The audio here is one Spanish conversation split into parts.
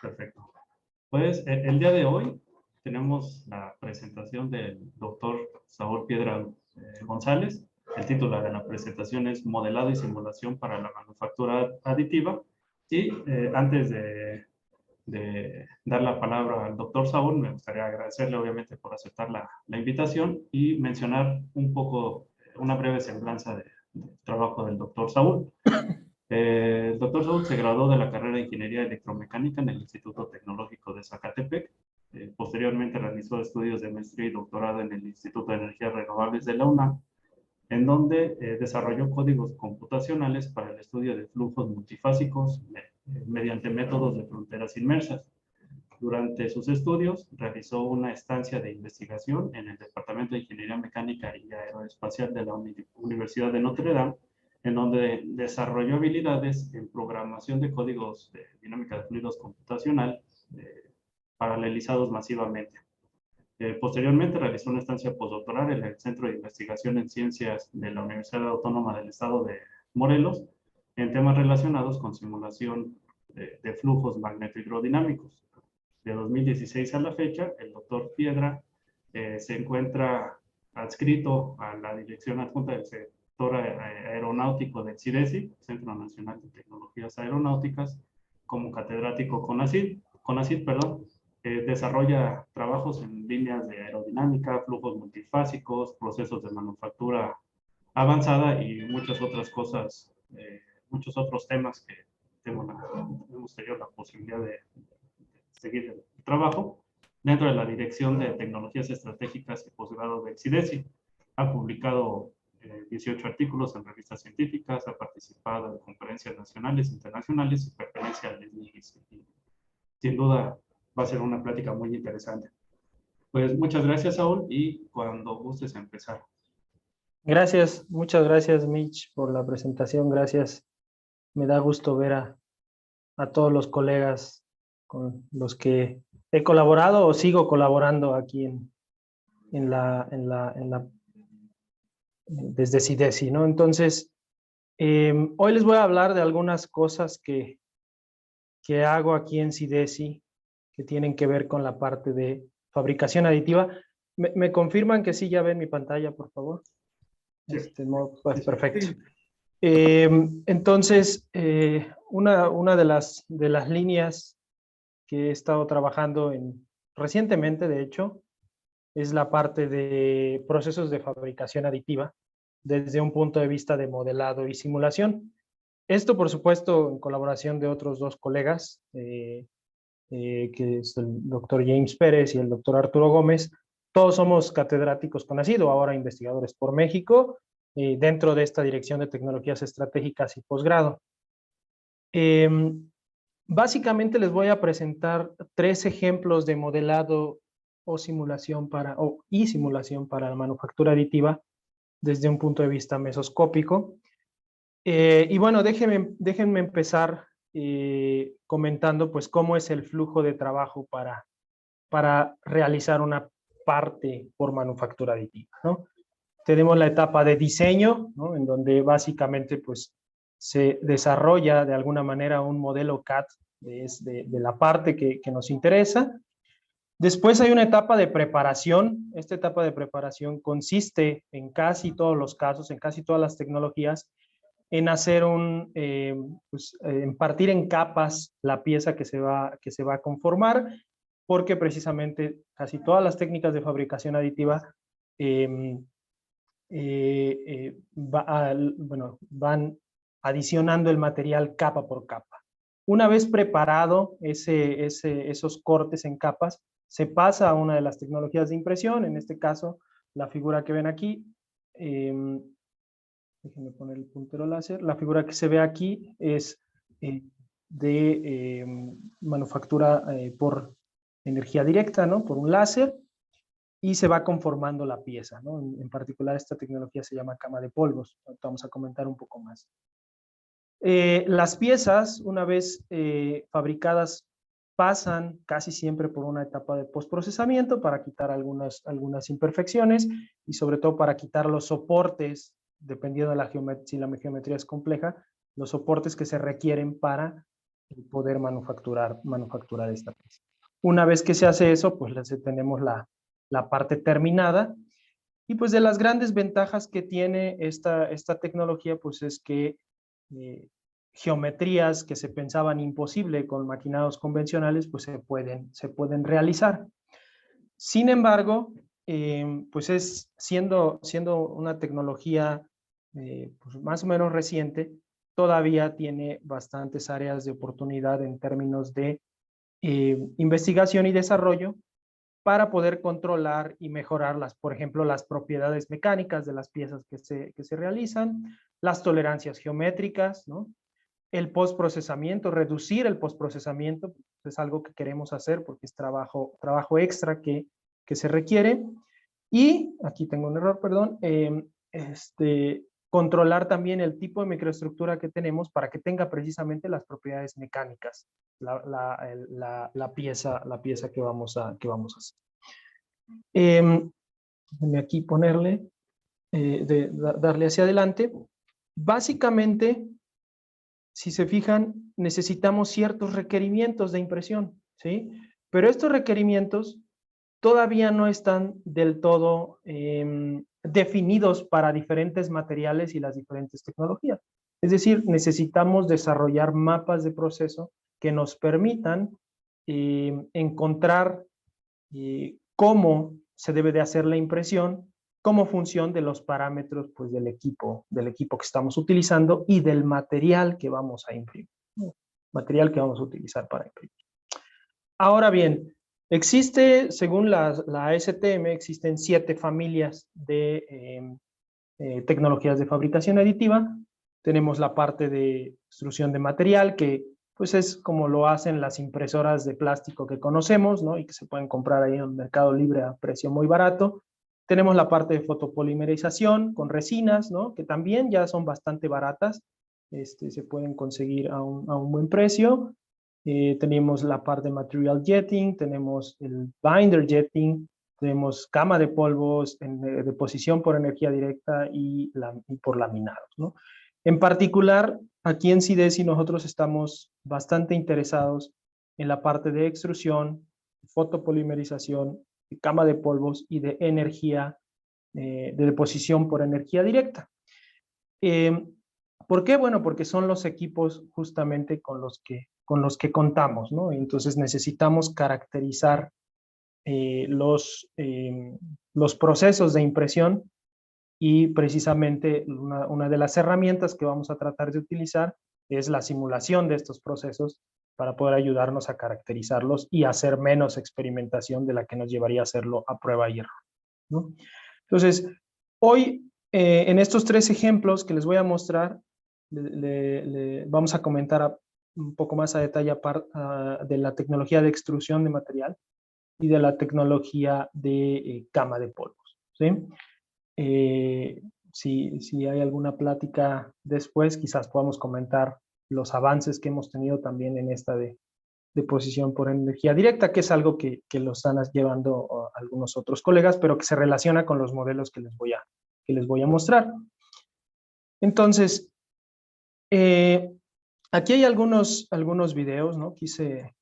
Perfecto. Pues el día de hoy tenemos la presentación del doctor Saúl Piedra González. El título de la presentación es Modelado y simulación para la manufactura aditiva. Y antes de dar la palabra al doctor Saúl, me gustaría agradecerle obviamente por aceptar la invitación y mencionar un poco, una breve semblanza del trabajo del doctor Saúl. El doctor Saúl se graduó de la carrera de Ingeniería Electromecánica en el Instituto Tecnológico de Zacatepec. Posteriormente realizó estudios de maestría y doctorado en el Instituto de Energías Renovables de la UNAM, en donde desarrolló códigos computacionales para el estudio de flujos multifásicos mediante métodos de fronteras inmersas. Durante sus estudios realizó una estancia de investigación en el Departamento de Ingeniería Mecánica y Aeroespacial de la Universidad de Notre Dame, en donde desarrolló habilidades en programación de códigos de dinámica de fluidos computacional paralelizados masivamente. Posteriormente realizó una estancia postdoctoral en el Centro de Investigación en Ciencias de la Universidad Autónoma del Estado de Morelos, en temas relacionados con simulación de flujos magnetohidrodinámicos. De 2016 a la fecha, el doctor Piedra se encuentra adscrito a la Dirección Adjunta del Sector Aeronáutico del CIDESI, Centro Nacional de Tecnologías Aeronáuticas, como catedrático CONACYT, desarrolla trabajos en líneas de aerodinámica, flujos multifásicos, procesos de manufactura avanzada y muchas otras cosas, muchos otros temas que hemos tenido la posibilidad de seguir el trabajo dentro de la Dirección de Tecnologías Estratégicas y Posgrado del CIDESI. Ha publicado 18 artículos en revistas científicas, ha participado en conferencias nacionales e internacionales y pertenece al SNIGIS. Sin duda va a ser una plática muy interesante. Pues muchas gracias, Saúl, y cuando gustes empezar. Gracias, muchas gracias, Mitch, por la presentación. Gracias. Me da gusto ver a todos los colegas con los que he colaborado o sigo colaborando aquí desde CIDESI, ¿no? Entonces, hoy les voy a hablar de algunas cosas que hago aquí en CIDESI que tienen que ver con la parte de fabricación aditiva. ¿Me confirman que sí ya ven mi pantalla, por favor? Sí. Pues perfecto. Entonces, una de las líneas que he estado trabajando recientemente, de hecho, es la parte de procesos de fabricación aditiva desde un punto de vista de modelado y simulación. Esto, por supuesto, en colaboración de otros dos colegas, que es el doctor James Pérez y el doctor Arturo Gómez. Todos somos catedráticos CONACYT, ahora investigadores por México, dentro de esta Dirección de Tecnologías Estratégicas y Posgrado. Básicamente les voy a presentar 3 ejemplos de modelado o simulación simulación para la manufactura aditiva desde un punto de vista mesoscópico. Y bueno, déjenme empezar comentando pues cómo es el flujo de trabajo para realizar una parte por manufactura aditiva, ¿no? Tenemos la etapa de diseño, ¿no? En donde básicamente pues se desarrolla de alguna manera un modelo CAD de la parte que nos interesa. Después hay una etapa de preparación. Esta etapa de preparación consiste en casi todos los casos, en casi todas las tecnologías, en hacer en partir en capas la pieza que se va a conformar, porque precisamente casi todas las técnicas de fabricación aditiva van adicionando el material capa por capa. Una vez preparado esos cortes en capas, se pasa a una de las tecnologías de impresión, en este caso la figura que ven aquí. Déjenme poner el puntero láser. La figura que se ve aquí es de manufactura por energía directa, ¿no? Por un láser, y se va conformando la pieza, ¿no? En particular esta tecnología se llama cama de polvos. Vamos a comentar un poco más. Las piezas, una vez fabricadas, pasan casi siempre por una etapa de postprocesamiento para quitar algunas imperfecciones y sobre todo para quitar los soportes, dependiendo de si la geometría es compleja, los soportes que se requieren para poder manufacturar esta pieza. Una vez que se hace eso, pues tenemos la parte terminada. Y pues de las grandes ventajas que tiene esta tecnología, pues es que geometrías que se pensaban imposible con maquinados convencionales, pues se pueden realizar. Sin embargo, pues siendo una tecnología pues más o menos reciente, todavía tiene bastantes áreas de oportunidad en términos de investigación y desarrollo para poder controlar y mejorar por ejemplo, las propiedades mecánicas de las piezas que se realizan, las tolerancias geométricas, ¿no? El postprocesamiento, reducir el postprocesamiento, es algo que queremos hacer porque es trabajo extra que se requiere. Y, aquí tengo un error, perdón, controlar también el tipo de microestructura que tenemos para que tenga precisamente las propiedades mecánicas, la pieza que vamos a hacer. Déjenme aquí ponerle, darle hacia adelante. Básicamente, si se fijan, necesitamos ciertos requerimientos de impresión, ¿sí? Pero estos requerimientos todavía no están del todo definidos para diferentes materiales y las diferentes tecnologías. Es decir, necesitamos desarrollar mapas de proceso que nos permitan encontrar cómo se debe de hacer la impresión como función de los parámetros pues, del equipo que estamos utilizando y del material que vamos a imprimir, material que vamos a utilizar para imprimir. Ahora bien, según la ASTM, existen 7 familias de tecnologías de fabricación aditiva. Tenemos la parte de extrusión de material, que pues es como lo hacen las impresoras de plástico que conocemos, ¿no? Y que se pueden comprar ahí en el mercado libre a precio muy barato. Tenemos la parte de fotopolimerización con resinas, ¿no? Que también ya son bastante baratas, se pueden conseguir a un buen precio. Tenemos la parte de material jetting, tenemos el binder jetting, tenemos cama de polvos, deposición por energía directa y por laminados, ¿no? En particular, aquí en CIDESI nosotros estamos bastante interesados en la parte de extrusión, fotopolimerización, cama de polvos y de energía, de deposición por energía directa. ¿Por qué? Bueno, porque son los equipos justamente con los que contamos, ¿no? Entonces necesitamos caracterizar los procesos de impresión y precisamente una de las herramientas que vamos a tratar de utilizar es la simulación de estos procesos para poder ayudarnos a caracterizarlos y hacer menos experimentación de la que nos llevaría a hacerlo a prueba y error, ¿no? Entonces, hoy en estos 3 ejemplos que les voy a mostrar, vamos a comentar un poco más a detalle de la tecnología de extrusión de material y de la tecnología de cama de polvos, ¿sí? Si hay alguna plática después, quizás podamos comentar los avances que hemos tenido también en esta de deposición por energía directa, que es algo que lo están llevando algunos otros colegas, pero que se relaciona con los modelos que les voy a mostrar. Entonces, aquí hay algunos videos, ¿no? Quise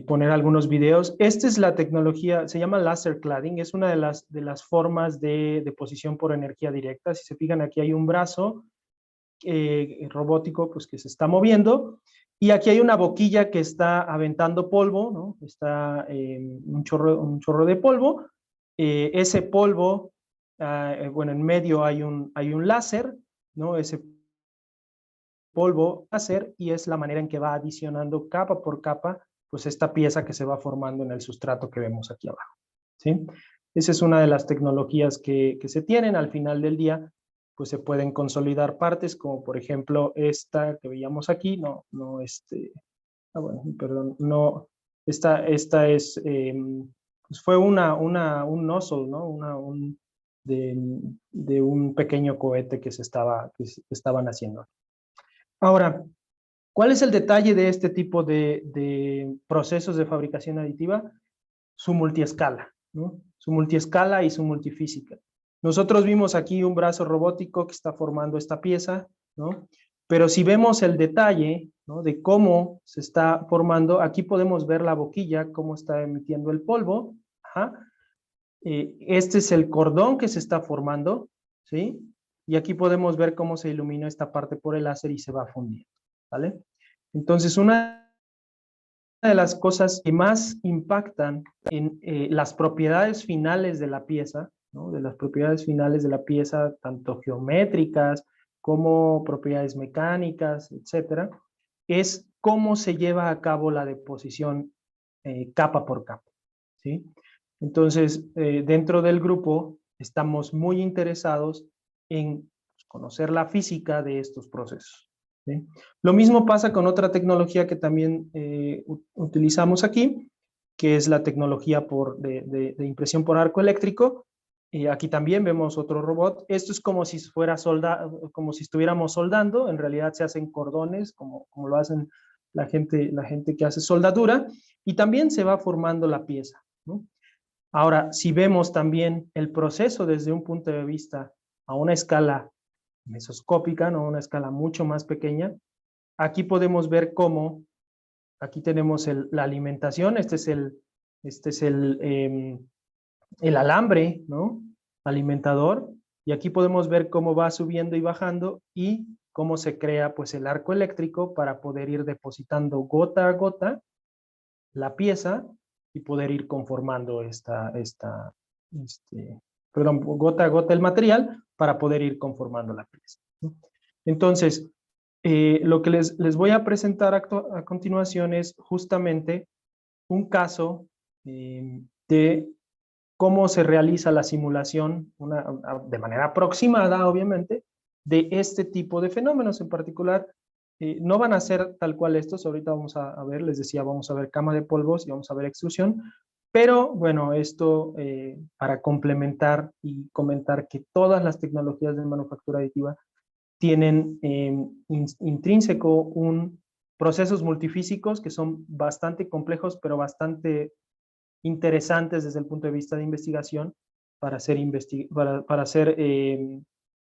poner algunos videos. Esta es la tecnología, se llama laser cladding, es una de las formas de deposición por energía directa. Si se fijan, aquí hay un brazo robótico pues, que se está moviendo, y aquí hay una boquilla que está aventando polvo, ¿no? Está un chorro de polvo. Ese polvo, bueno, en medio hay un láser, ¿no? Ese polvo láser, y es la manera en que va adicionando capa por capa pues esta pieza que se va formando en el sustrato que vemos aquí abajo, ¿sí? Esa es una de las tecnologías que se tienen. Al final del día, pues se pueden consolidar partes, como por ejemplo esta que veíamos aquí, esta es, pues fue un nozzle, ¿no? De un pequeño cohete que estaban haciendo. Ahora, ¿cuál es el detalle de este tipo de procesos de fabricación aditiva? Su multiescala, ¿no? Su multiescala y su multifísica. Nosotros vimos aquí un brazo robótico que está formando esta pieza, ¿no? Pero si vemos el detalle, ¿no?, de cómo se está formando, aquí podemos ver la boquilla, cómo está emitiendo el polvo. Ajá. Este es el cordón que se está formando, ¿sí? Y aquí podemos ver cómo se ilumina esta parte por el láser y se va fundiendo, ¿vale? Entonces, una de las cosas que más impactan en las propiedades finales de la pieza, ¿no?, de las propiedades finales de la pieza, tanto geométricas como propiedades mecánicas, etcétera, es cómo se lleva a cabo la deposición capa por capa, ¿sí? Entonces, dentro del grupo estamos muy interesados en conocer la física de estos procesos, ¿sí? Lo mismo pasa con otra tecnología que también utilizamos aquí, que es la tecnología de impresión por arco eléctrico. Aquí también vemos otro robot. Esto es como si fuera como si estuviéramos soldando. En realidad se hacen cordones, como lo hacen la gente que hace soldadura, y también se va formando la pieza, ¿no? Ahora, si vemos también el proceso desde un punto de vista a una escala mesoscópica, ¿no?, una escala mucho más pequeña, aquí podemos ver cómo, aquí tenemos la alimentación, este es el alambre, ¿no?, alimentador, y aquí podemos ver cómo va subiendo y bajando y cómo se crea pues el arco eléctrico para poder ir depositando gota a gota la pieza y poder ir conformando gota a gota el material para poder ir conformando la pieza, ¿no? Entonces, lo que les voy a presentar a continuación es justamente un caso de cómo se realiza la simulación de manera aproximada, obviamente, de este tipo de fenómenos en particular. No van a ser tal cual estos, ahorita vamos a ver, les decía, vamos a ver cama de polvos y vamos a ver extrusión, pero bueno, esto para complementar y comentar que todas las tecnologías de manufactura aditiva tienen intrínseco procesos multifísicos que son bastante complejos, pero bastante interesantes desde el punto de vista de investigación para ser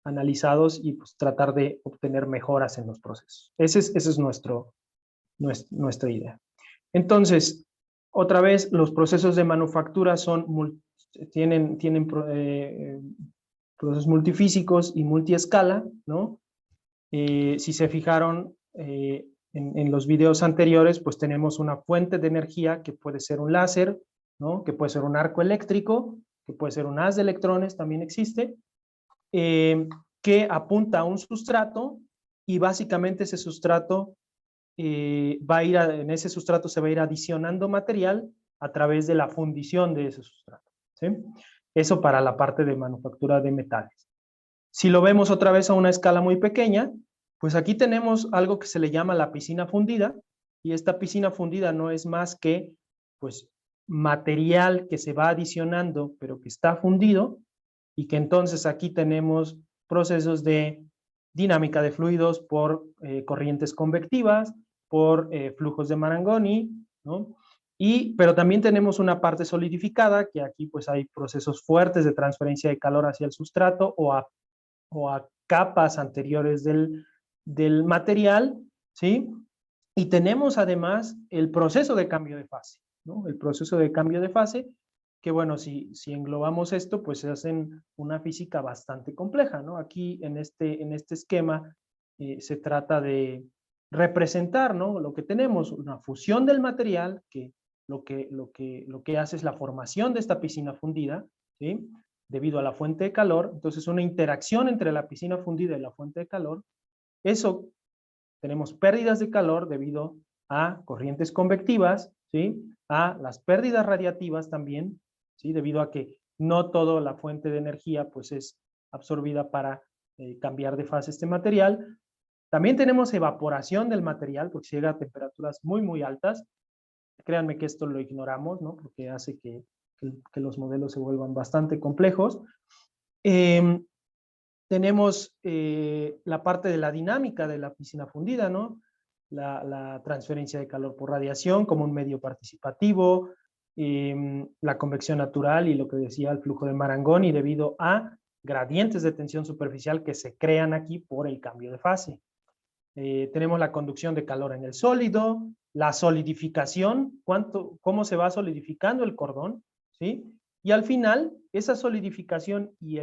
analizados y pues, tratar de obtener mejoras en los procesos. Esa es nuestra idea. Entonces, otra vez, los procesos de manufactura tienen procesos multifísicos y multiescala, ¿no? Si se fijaron en los videos anteriores, pues tenemos una fuente de energía que puede ser un láser, ¿no?, que puede ser un arco eléctrico, que puede ser un haz de electrones, también existe, que apunta a un sustrato y básicamente ese sustrato en ese sustrato se va a ir adicionando material a través de la fundición de ese sustrato, ¿sí? Eso para la parte de manufactura de metales. Si lo vemos otra vez a una escala muy pequeña, pues aquí tenemos algo que se le llama la piscina fundida, y esta piscina fundida no es más que pues material que se va adicionando pero que está fundido, y que entonces aquí tenemos procesos de dinámica de fluidos por corrientes convectivas, por flujos de Marangoni, ¿no? Pero también tenemos una parte solidificada, que aquí pues hay procesos fuertes de transferencia de calor hacia el sustrato o a capas anteriores del material, ¿sí? Y tenemos además el proceso de cambio de fase, ¿no? El proceso de cambio de fase, que bueno, si englobamos esto, pues se hacen una física bastante compleja, ¿no? Aquí en este esquema se trata de representar, ¿no?, lo que tenemos, una fusión del material, que lo que hace es la formación de esta piscina fundida, ¿sí?, debido a la fuente de calor. Entonces una interacción entre la piscina fundida y la fuente de calor. Eso, tenemos pérdidas de calor debido a corrientes convectivas, ¿sí?, a las pérdidas radiativas también, ¿sí?, debido a que no toda la fuente de energía pues es absorbida para cambiar de fase este material. También tenemos evaporación del material porque llega a temperaturas muy, muy altas. Créanme que esto lo ignoramos, ¿no?, porque hace que los modelos se vuelvan bastante complejos. Tenemos la parte de la dinámica de la piscina fundida, ¿no?, la transferencia de calor por radiación como un medio participativo, la convección natural y lo que decía el flujo de Marangoni debido a gradientes de tensión superficial que se crean aquí por el cambio de fase. tenemos la conducción de calor en el sólido, la solidificación, cómo se va solidificando el cordón, ¿sí? Y al final, esa solidificación y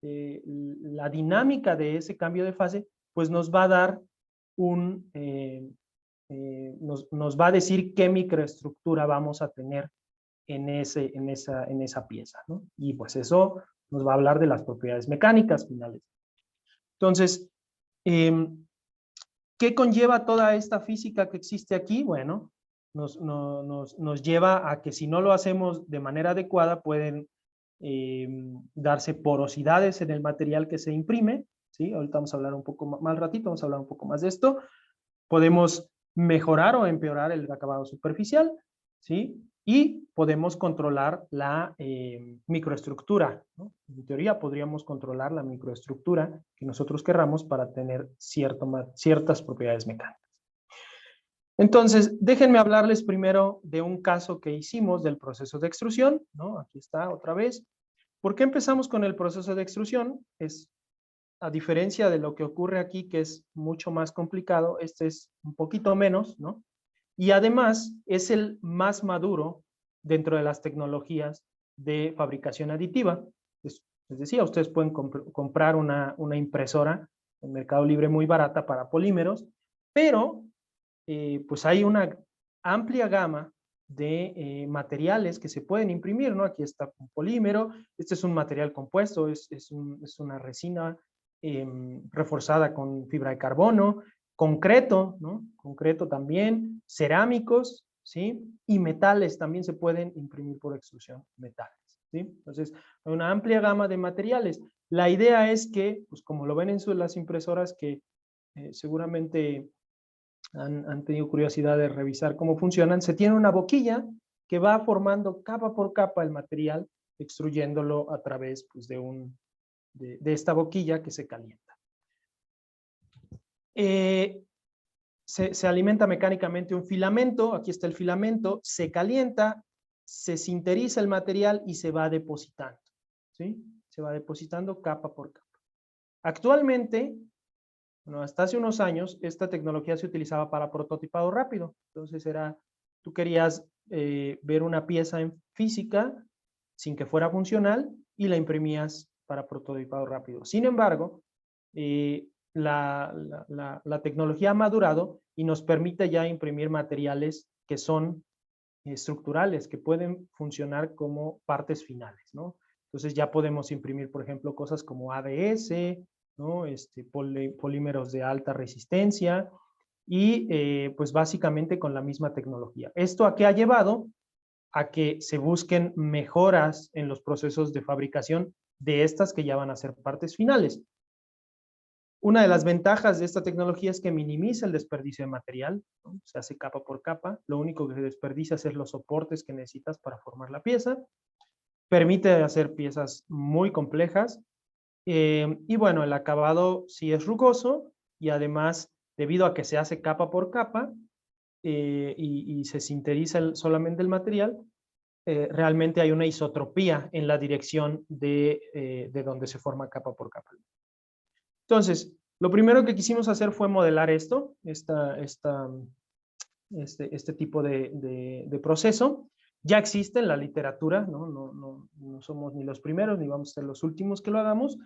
la dinámica de ese cambio de fase, pues nos va a dar nos va a decir qué microestructura vamos a tener en esa pieza, ¿no? Y pues eso nos va a hablar de las propiedades mecánicas finales. Entonces, ¿qué conlleva toda esta física que existe aquí? Bueno, nos lleva a que si no lo hacemos de manera adecuada, pueden darse porosidades en el material que se imprime, ¿sí? Ahorita vamos a hablar un poco más ratito, vamos a hablar un poco más de esto. Podemos mejorar o empeorar el acabado superficial, ¿sí? Y podemos controlar la microestructura, ¿no? En teoría podríamos controlar la microestructura que nosotros querramos para tener ciertas propiedades mecánicas. Entonces, déjenme hablarles primero de un caso que hicimos del proceso de extrusión, ¿no? Aquí está otra vez. ¿Por qué empezamos con el proceso de extrusión? A diferencia de lo que ocurre aquí, que es mucho más complicado, este es un poquito menos, ¿no? Y además es el más maduro dentro de las tecnologías de fabricación aditiva. Les decía, ustedes pueden comprar una impresora en Mercado Libre muy barata para polímeros, pero pues hay una amplia gama de materiales que se pueden imprimir, ¿no? Aquí está un polímero, este es un material compuesto, es una resina reforzada con fibra de carbono, concreto, ¿no? Concreto también, cerámicos, ¿sí? Y metales también se pueden imprimir por extrusión, metales, ¿sí? Entonces, hay una amplia gama de materiales. La idea es que, pues como lo ven en las impresoras que seguramente han tenido curiosidad de revisar cómo funcionan, se tiene una boquilla que va formando capa por capa el material, extruyéndolo a través pues, de esta boquilla que se calienta. Se alimenta mecánicamente un filamento, aquí está el filamento, se calienta, se sinteriza el material y se va depositando, ¿sí? Se va depositando capa por capa. Actualmente, bueno, hasta hace unos años, esta tecnología se utilizaba para prototipado rápido. Entonces tú querías ver una pieza en física sin que fuera funcional y la imprimías para prototipado rápido. Sin embargo, la tecnología ha madurado y nos permite ya imprimir materiales que son estructurales, que pueden funcionar como partes finales, ¿no? Entonces ya podemos imprimir, por ejemplo, cosas como ABS, ¿no? Polímeros de alta resistencia y pues básicamente con la misma tecnología. ¿Esto a qué ha llevado? A que se busquen mejoras en los procesos de fabricación de estas que ya van a ser partes finales. Una de las ventajas de esta tecnología es que minimiza el desperdicio de material, ¿no? Se hace capa por capa, lo único que se desperdicia es los soportes que necesitas para formar la pieza, permite hacer piezas muy complejas, y bueno, el acabado sí es rugoso y además, debido a que se hace capa por capa y se sinteriza solamente el material, realmente hay una isotropía en la dirección de donde se forma capa por capa. Entonces, lo primero que quisimos hacer fue modelar este tipo de proceso. Ya existe en la literatura, ¿no? No somos ni los primeros ni vamos a ser los últimos que lo hagamos.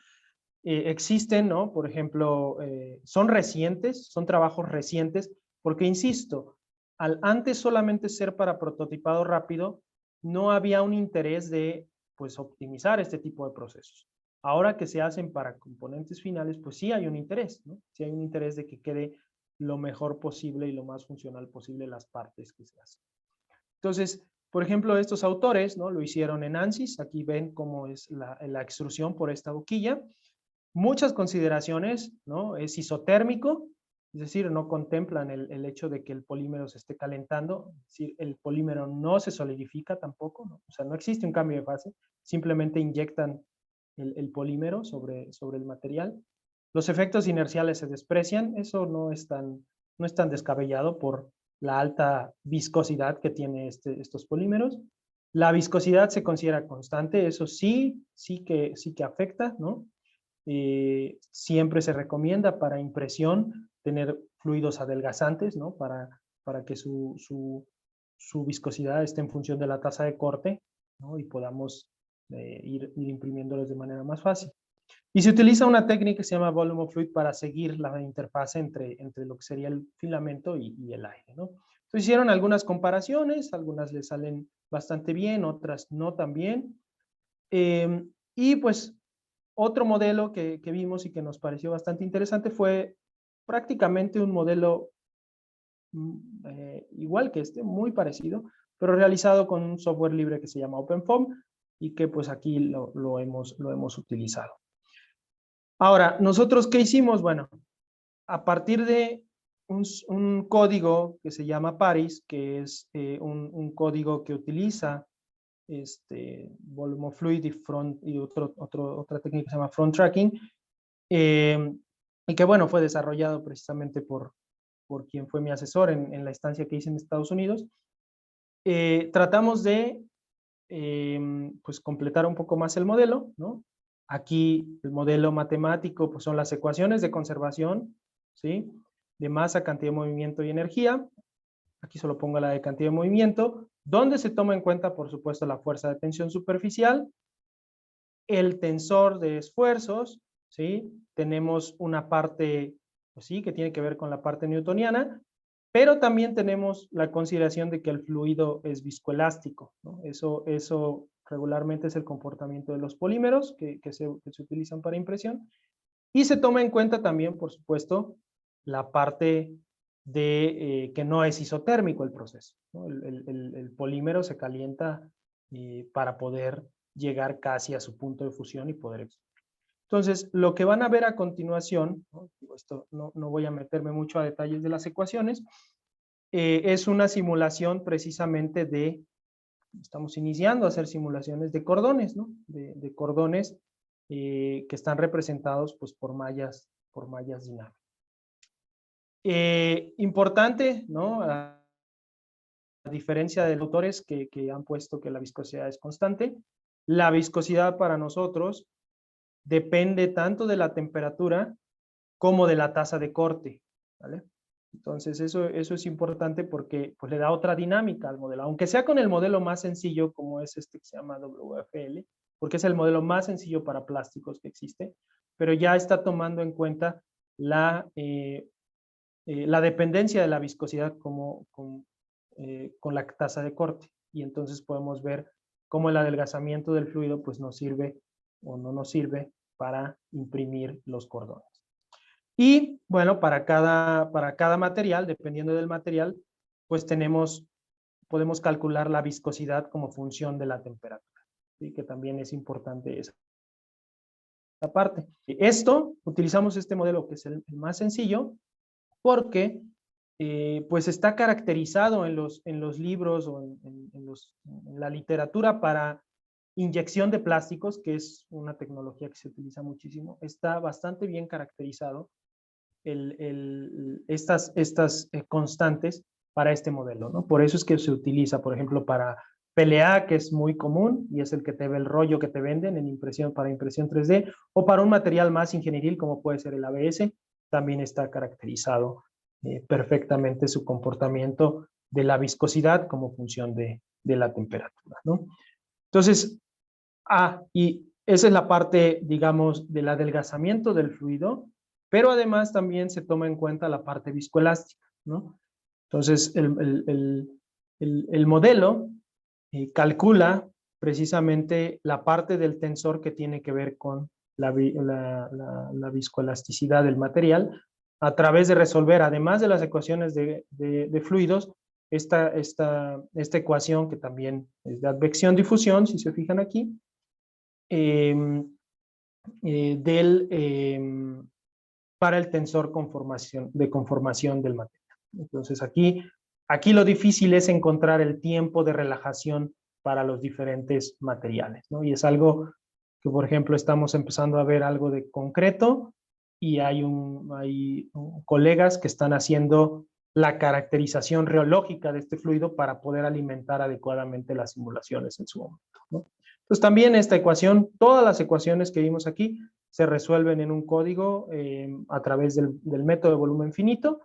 Existen, ¿no? Por ejemplo, son recientes, son trabajos recientes, porque insisto, al antes solamente ser para prototipado rápido, no había un interés de, pues, optimizar este tipo de procesos. Ahora que se hacen para componentes finales, pues sí hay un interés, ¿no? Sí hay un interés de que quede lo mejor posible y lo más funcional posible las partes que se hacen. Entonces, por ejemplo, estos autores, ¿no? Lo hicieron en ANSYS, aquí ven cómo es la extrusión por esta boquilla. Muchas consideraciones, ¿no? Es isotérmico, es decir, no contemplan el hecho de que el polímero se esté calentando, es decir, el polímero no se solidifica tampoco, ¿no? O sea, no existe un cambio de fase, simplemente inyectan el polímero sobre el material. Los efectos inerciales se desprecian, eso no es tan descabellado por la alta viscosidad que tiene estos polímeros. La viscosidad se considera constante, eso sí que afecta, ¿no? Siempre se recomienda para impresión tener fluidos adelgazantes, ¿no? Para que su viscosidad esté en función de la tasa de corte, ¿no? Y podamos ir imprimiéndolos de manera más fácil. Y se utiliza una técnica que se llama volume of fluid para seguir la interfaz entre lo que sería el filamento y el aire, ¿no? Entonces hicieron algunas comparaciones, algunas le salen bastante bien, otras no tan bien. Y pues otro modelo que vimos y que nos pareció bastante interesante fue prácticamente un modelo igual que este, muy parecido, pero realizado con un software libre que se llama OpenFOAM y que pues aquí lo hemos utilizado. Ahora, ¿nosotros qué hicimos? Bueno, a partir de un código que se llama Paris, que es un código que utiliza volume of fluid y otra técnica que se llama front tracking, y que bueno, fue desarrollado precisamente por quien fue mi asesor en la estancia que hice en Estados Unidos. Tratamos de pues completar un poco más el modelo, ¿no? Aquí el modelo matemático pues son las ecuaciones de conservación, ¿sí? De masa, cantidad de movimiento y energía. Aquí solo pongo la de cantidad de movimiento, donde se toma en cuenta, por supuesto, la fuerza de tensión superficial, el tensor de esfuerzos, ¿sí? Tenemos una parte, pues sí, que tiene que ver con la parte newtoniana, pero también tenemos la consideración de que el fluido es viscoelástico, ¿no? Eso regularmente es el comportamiento de los polímeros que se utilizan para impresión. Y se toma en cuenta también, por supuesto, la parte de que no es isotérmico el proceso, ¿no? El polímero se calienta para poder llegar casi a su punto de fusión y poder explotar. Entonces, lo que van a ver a continuación, ¿no? Esto no voy a meterme mucho a detalles de las ecuaciones, es una simulación precisamente estamos iniciando a hacer simulaciones de cordones, ¿no? De cordones que están representados pues, por mallas dinámicas. Importante, ¿no? A diferencia de los autores que han puesto que la viscosidad es constante, la viscosidad para nosotros depende tanto de la temperatura como de la tasa de corte, ¿vale? Entonces eso es importante porque pues, le da otra dinámica al modelo, aunque sea con el modelo más sencillo como es este que se llama WFL, porque es el modelo más sencillo para plásticos que existe, pero ya está tomando en cuenta la dependencia de la viscosidad con la tasa de corte, y entonces podemos ver cómo el adelgazamiento del fluido pues nos sirve o no nos sirve para imprimir los cordones. Y bueno, para cada material, dependiendo del material, pues podemos calcular la viscosidad como función de la temperatura, ¿sí? Que también es importante esa parte. Utilizamos este modelo que es el más sencillo, porque pues está caracterizado en los libros o en la literatura para inyección de plásticos, que es una tecnología que se utiliza muchísimo. Está bastante bien caracterizado estas constantes para este modelo, ¿no? Por eso es que se utiliza, por ejemplo, para PLA, que es muy común y es el que te ve el rollo que te venden para impresión 3D, o para un material más ingenieril como puede ser el ABS, también está caracterizado perfectamente su comportamiento de la viscosidad como función de la temperatura, ¿no? Entonces, y esa es la parte, digamos, del adelgazamiento del fluido, pero además también se toma en cuenta la parte viscoelástica, ¿no? Entonces, el modelo calcula precisamente la parte del tensor que tiene que ver con la viscoelasticidad del material a través de resolver, además de las ecuaciones de fluidos, esta ecuación que también es de advección-difusión, si se fijan aquí, para el tensor de conformación del material. Entonces aquí lo difícil es encontrar el tiempo de relajación para los diferentes materiales, ¿no? Y es algo que, por ejemplo, estamos empezando a ver algo de concreto y hay colegas que están haciendo la caracterización reológica de este fluido para poder alimentar adecuadamente las simulaciones en su momento, ¿no? Entonces también esta ecuación, todas las ecuaciones que vimos aquí, se resuelven en un código a través del método de volumen finito.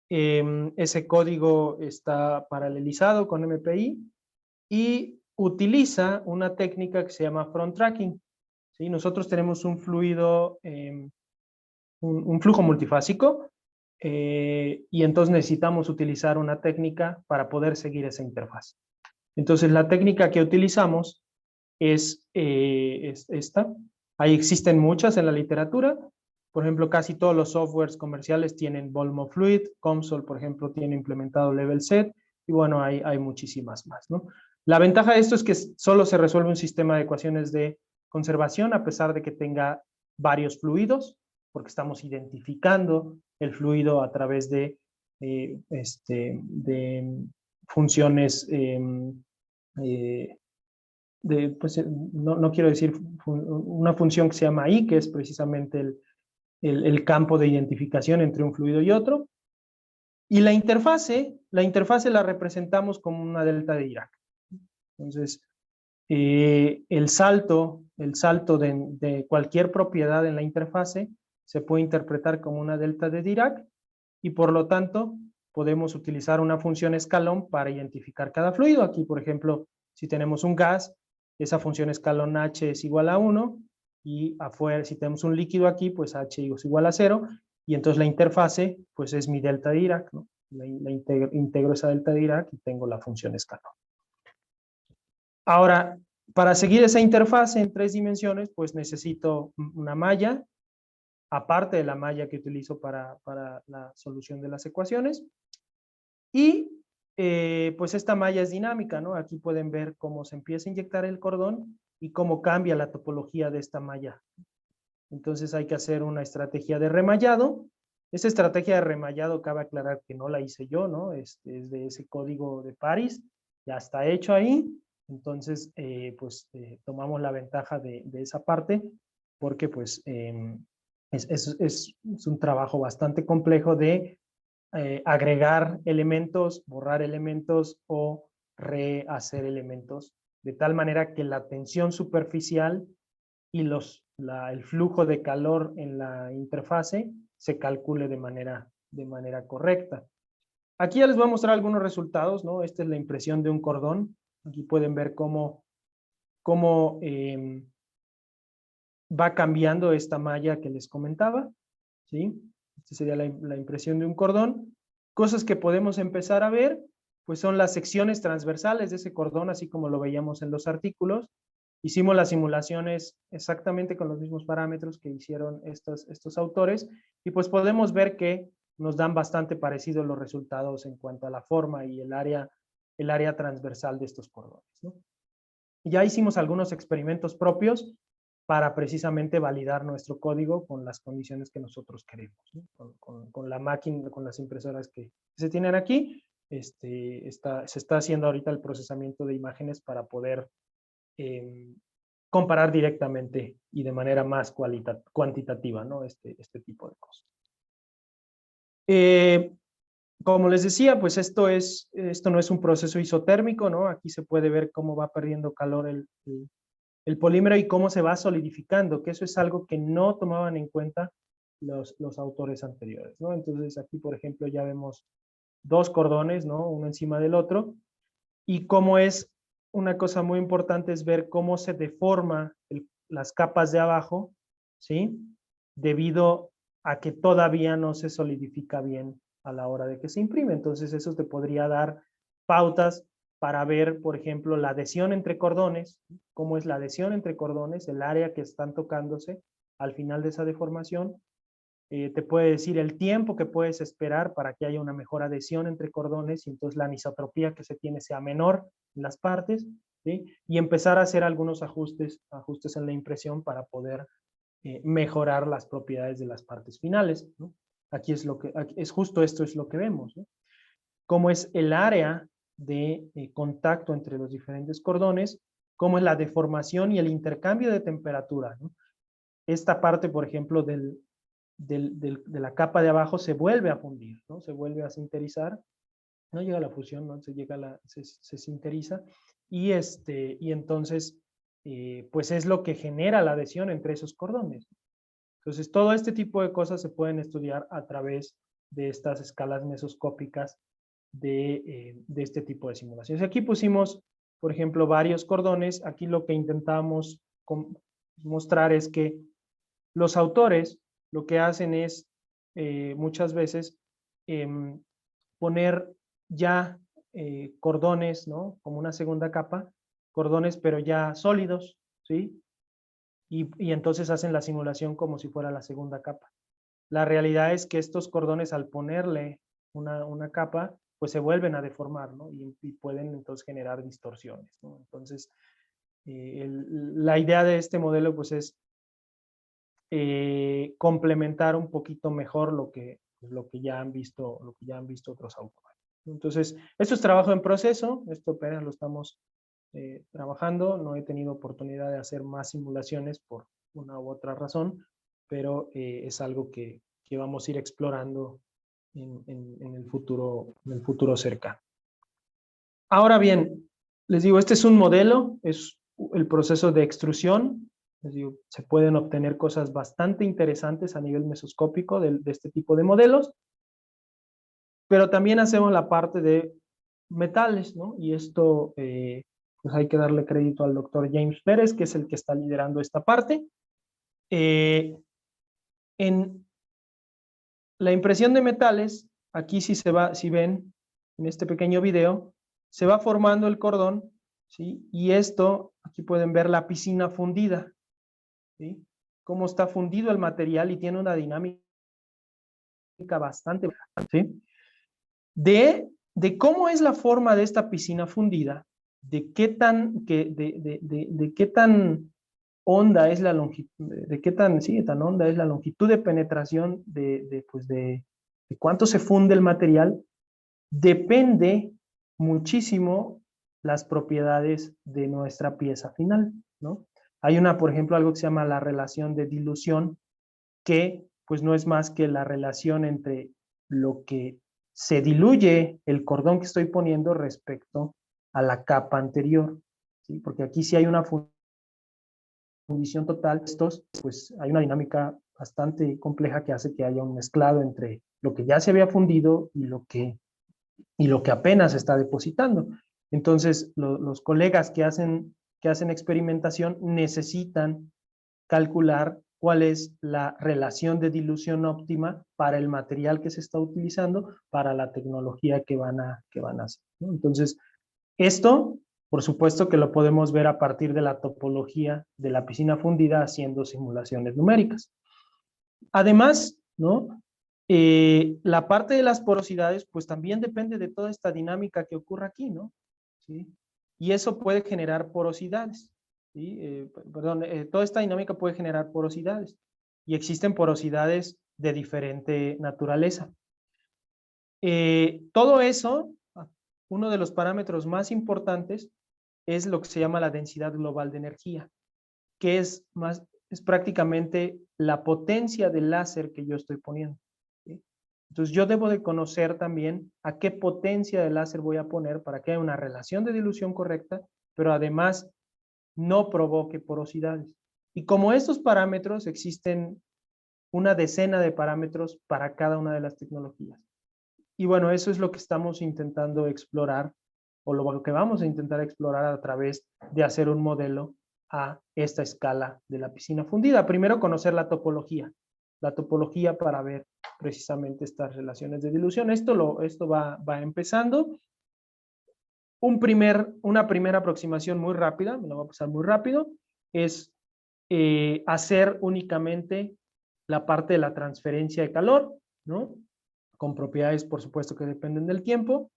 Ese código está paralelizado con MPI y utiliza una técnica que se llama front tracking. ¿Sí? Nosotros tenemos un fluido, un flujo multifásico, y entonces necesitamos utilizar una técnica para poder seguir esa interfaz. Entonces la técnica que utilizamos es esta. Ahí existen muchas en la literatura. Por ejemplo, casi todos los softwares comerciales tienen Volmo Fluid, COMSOL, por ejemplo, tiene implementado Level Set, y bueno, hay muchísimas más, ¿no? La ventaja de esto es que solo se resuelve un sistema de ecuaciones de conservación, a pesar de que tenga varios fluidos, porque estamos identificando el fluido a través de funciones pues, no quiero decir una función que se llama I, que es precisamente el campo de identificación entre un fluido y otro. Y la interfase la representamos como una delta de Dirac. Entonces, el salto de cualquier propiedad en la interfase se puede interpretar como una delta de Dirac, y por lo tanto podemos utilizar una función escalón para identificar cada fluido. Aquí, por ejemplo, si tenemos un gas, esa función escalón H es igual a 1, y afuera, si tenemos un líquido aquí, pues H es igual a 0, y entonces la interfase pues es mi delta de Dirac, ¿no? Integro esa delta de Dirac y tengo la función escalón. Ahora, para seguir esa interfase en 3 dimensiones, pues necesito una malla, aparte de la malla que utilizo para la solución de las ecuaciones. Y pues esta malla es dinámica, ¿no? Aquí pueden ver cómo se empieza a inyectar el cordón y cómo cambia la topología de esta malla. Entonces hay que hacer una estrategia de remallado. Esta estrategia de remallado, cabe aclarar que no la hice yo, ¿no? Es de ese código de Paris, ya está hecho ahí. Entonces, tomamos la ventaja de esa parte, porque pues es un trabajo bastante complejo de agregar elementos, borrar elementos o rehacer elementos, de tal manera que la tensión superficial y el flujo de calor en la interfase se calcule de manera correcta. Aquí ya les voy a mostrar algunos resultados, ¿no? Esta es la impresión de un cordón. Aquí pueden ver cómo va cambiando esta malla que les comentaba, ¿sí? Esta sería la impresión de un cordón. Cosas que podemos empezar a ver, pues son las secciones transversales de ese cordón, así como lo veíamos en los artículos. Hicimos las simulaciones exactamente con los mismos parámetros que hicieron estos autores, y pues podemos ver que nos dan bastante parecidos los resultados en cuanto a la forma y el área transversal de estos cordones, ¿no? Ya hicimos algunos experimentos propios para precisamente validar nuestro código con las condiciones que nosotros queremos, ¿no? Con la máquina, con las impresoras que se tienen aquí. Se está haciendo ahorita el procesamiento de imágenes para poder comparar directamente y de manera más cuantitativa, ¿no? este tipo de cosas. Como les decía, pues esto no es un proceso isotérmico, ¿no? Aquí se puede ver cómo va perdiendo calor el polímero y cómo se va solidificando, que eso es algo que no tomaban en cuenta los autores anteriores, ¿no? Entonces aquí, por ejemplo, ya vemos 2 cordones, ¿no? Uno encima del otro, y cómo es una cosa muy importante es ver cómo se deforma las capas de abajo, ¿sí? Debido a que todavía no se solidifica bien a la hora de que se imprime. Entonces eso te podría dar pautas para ver, por ejemplo, la adhesión entre cordones, cómo es la adhesión entre cordones, el área que están tocándose al final de esa deformación. Te puede decir el tiempo que puedes esperar para que haya una mejor adhesión entre cordones y entonces la anisotropía que se tiene sea menor en las partes, ¿sí? Y empezar a hacer algunos ajustes en la impresión para poder mejorar las propiedades de las partes finales, ¿no? Aquí es justo esto es lo que vemos, ¿no? Cómo es el área de contacto entre los diferentes cordones, cómo es la deformación y el intercambio de temperatura, ¿no? Esta parte, por ejemplo, de la capa de abajo se vuelve a fundir, ¿no? Se vuelve a sinterizar, no llega a la fusión, ¿no? Se sinteriza, y entonces, pues es lo que genera la adhesión entre esos cordones. Entonces, todo este tipo de cosas se pueden estudiar a través de estas escalas mesoscópicas de este tipo de simulaciones. Aquí pusimos, por ejemplo, varios cordones. Aquí lo que intentamos mostrar es que los autores lo que hacen es muchas veces poner ya cordones, ¿no? Como una segunda capa, cordones pero ya sólidos, ¿sí? Y entonces hacen la simulación como si fuera la segunda capa. La realidad es que estos cordones, al ponerle una capa, pues se vuelven a deformar, ¿no? Y pueden entonces generar distorsiones, ¿no? Entonces, la idea de este modelo, pues es complementar un poquito mejor lo que ya han visto otros autores. Entonces, esto es trabajo en proceso, esto apenas lo estamos trabajando, no he tenido oportunidad de hacer más simulaciones por una u otra razón, pero es algo que vamos a ir explorando en el futuro cercano. Ahora bien, les digo, este es un modelo, es el proceso de extrusión. Les digo, se pueden obtener cosas bastante interesantes a nivel mesoscópico de este tipo de modelos, pero también hacemos la parte de metales, ¿no? Y esto, pues hay que darle crédito al doctor James Pérez, que es el que está liderando esta parte. En la impresión de metales, aquí sí si ven en este pequeño video, se va formando el cordón, ¿sí? Y esto, aquí pueden ver la piscina fundida, ¿sí? Cómo está fundido el material y tiene una dinámica bastante, ¿sí? De cómo es la forma de esta piscina fundida, de qué tan honda es la longitud, de qué tan, sí, tan honda es la longitud de penetración de cuánto se funde el material, depende muchísimo las propiedades de nuestra pieza final, ¿no? Hay por ejemplo, algo que se llama la relación de dilución, que pues no es más que la relación entre lo que se diluye el cordón que estoy poniendo respecto a la capa anterior, ¿sí? Porque aquí sí hay una fundición total, pues hay una dinámica bastante compleja que hace que haya un mezclado entre lo que ya se había fundido y lo que apenas se está depositando. Entonces, los colegas que hacen experimentación necesitan calcular cuál es la relación de dilución óptima para el material que se está utilizando, para la tecnología que van a hacer, ¿no? Entonces, esto, por supuesto que lo podemos ver a partir de la topología de la piscina fundida haciendo simulaciones numéricas. Además, ¿no? La parte de las porosidades, pues también depende de toda esta dinámica que ocurre aquí, ¿no? ¿Sí? Y eso puede generar porosidades, ¿sí? Toda esta dinámica puede generar porosidades. Y existen porosidades de diferente naturaleza. Todo eso, uno de los parámetros más importantes es lo que se llama la densidad global de energía, que es prácticamente la potencia del láser que yo estoy poniendo, ¿sí? Entonces yo debo de conocer también a qué potencia de láser voy a poner para que haya una relación de dilución correcta, pero además no provoque porosidades. Y como estos parámetros, existen una decena de parámetros para cada una de las tecnologías. Y bueno, eso es lo que estamos intentando explorar, o lo que vamos a intentar explorar a través de hacer un modelo a esta escala de la piscina fundida. Primero, conocer la topología para ver precisamente estas relaciones de dilución. Esto va empezando. Una primera aproximación muy rápida, me lo voy a pasar muy rápido, es hacer únicamente la parte de la transferencia de calor, ¿no? Con propiedades, por supuesto, que dependen del tiempo.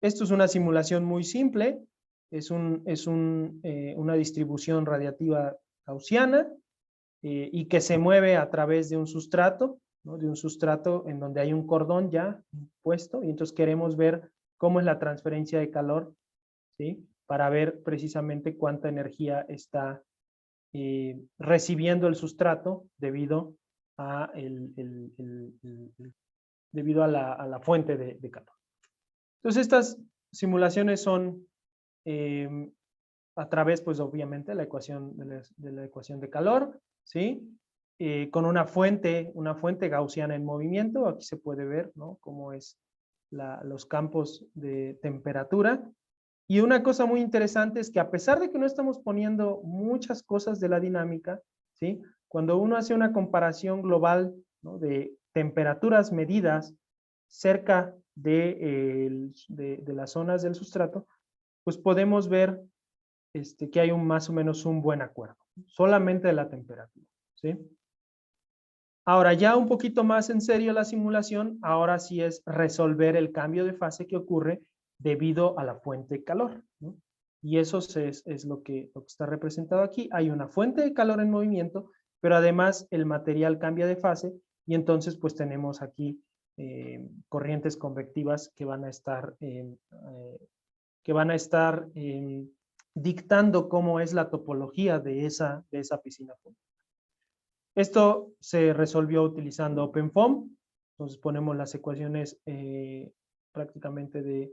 Esto es una simulación muy simple, es una distribución radiativa gaussiana y que se mueve a través de un sustrato, ¿no? De un sustrato en donde hay un cordón ya puesto, y entonces queremos ver cómo es la transferencia de calor, ¿sí? Para ver precisamente cuánta energía está recibiendo el sustrato debido a, debido a la fuente de calor. Entonces, estas simulaciones son a través, pues obviamente, de la ecuación de calor, ¿sí? con una fuente gaussiana en movimiento. Aquí se puede ver, ¿no?, cómo es los campos de temperatura. Y una cosa muy interesante es que a pesar de que no estamos poniendo muchas cosas de la dinámica, ¿sí?, cuando uno hace una comparación global, ¿no?, de temperaturas medidas cerca de las zonas del sustrato, pues podemos ver que hay más o menos un buen acuerdo, solamente de la temperatura, ¿sí? Ahora, ya un poquito más en serio la simulación, ahora sí es resolver el cambio de fase que ocurre debido a la fuente de calor, ¿no? Y eso es lo que está representado aquí. Hay una fuente de calor en movimiento, pero además el material cambia de fase y entonces pues tenemos aquí corrientes convectivas que van a estar, dictando cómo es la topología de esa piscina fundida. Esto se resolvió utilizando OpenFOAM. Entonces ponemos las ecuaciones prácticamente de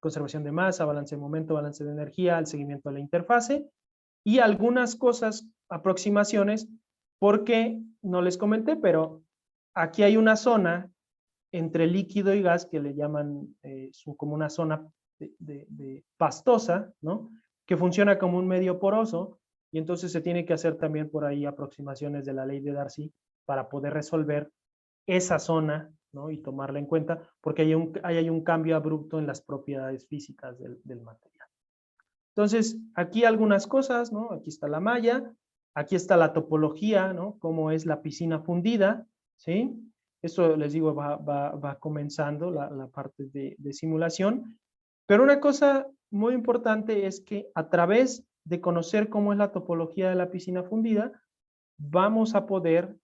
conservación de masa, balance de momento, balance de energía, el seguimiento de la interfase y algunas cosas, aproximaciones, porque no les comenté, pero aquí hay una zona entre líquido y gas que le llaman como una zona de pastosa, ¿no?, que funciona como un medio poroso, y entonces se tiene que hacer también por ahí aproximaciones de la ley de Darcy para poder resolver esa zona, ¿no?, y tomarla en cuenta, porque hay un cambio abrupto en las propiedades físicas del material. Entonces, aquí algunas cosas, ¿no? Aquí está la malla, aquí está la topología, ¿no?, cómo es la piscina fundida, ¿sí? Esto, les digo, va comenzando la parte de simulación. Pero una cosa muy importante es que a través de conocer cómo es la topología de la piscina fundida, vamos a poder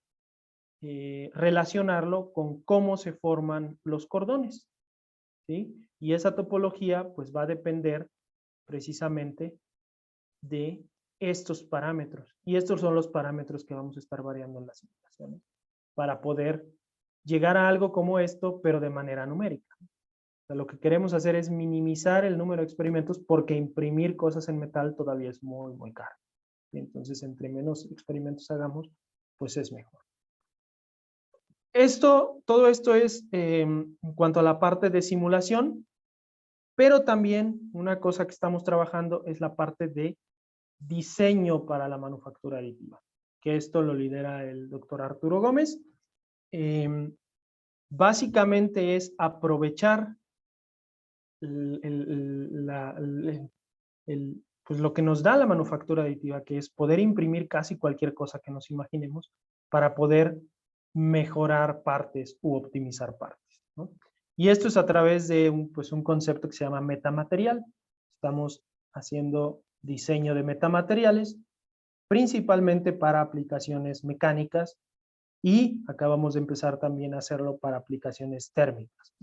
relacionarlo con cómo se forman los cordones, ¿sí? Y esa topología pues va a depender precisamente de estos parámetros. Y estos son los parámetros que vamos a estar variando en las simulaciones para poder llegar a algo como esto, pero de manera numérica. O sea, lo que queremos hacer es minimizar el número de experimentos porque imprimir cosas en metal todavía es muy, muy caro. Y entonces, entre menos experimentos hagamos, pues es mejor. Todo esto es en cuanto a la parte de simulación, pero también una cosa que estamos trabajando es la parte de diseño para la manufactura aditiva, que esto lo lidera el doctor Arturo Gómez. Básicamente es aprovechar pues lo que nos da la manufactura aditiva, que es poder imprimir casi cualquier cosa que nos imaginemos para poder mejorar partes u optimizar partes, ¿no? Y esto es a través de un concepto que se llama metamaterial. Estamos haciendo diseño de metamateriales, principalmente para aplicaciones mecánicas, y acabamos de empezar también a hacerlo para aplicaciones térmicas.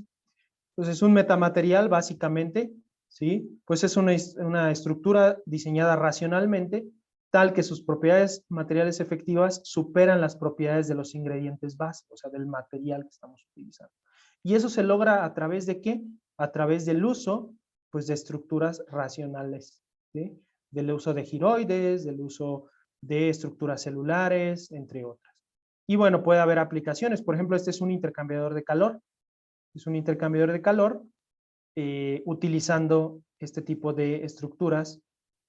Entonces, un metamaterial básicamente, ¿sí?, pues es una estructura diseñada racionalmente, tal que sus propiedades materiales efectivas superan las propiedades de los ingredientes básicos, o sea, del material que estamos utilizando. Y eso se logra a través de ¿qué? A través del uso, pues, de estructuras racionales, ¿sí?, del uso de giroides, del uso de estructuras celulares, entre otras. Y bueno, puede haber aplicaciones. Por ejemplo, este es un intercambiador de calor. Es un intercambiador de calor utilizando este tipo de estructuras.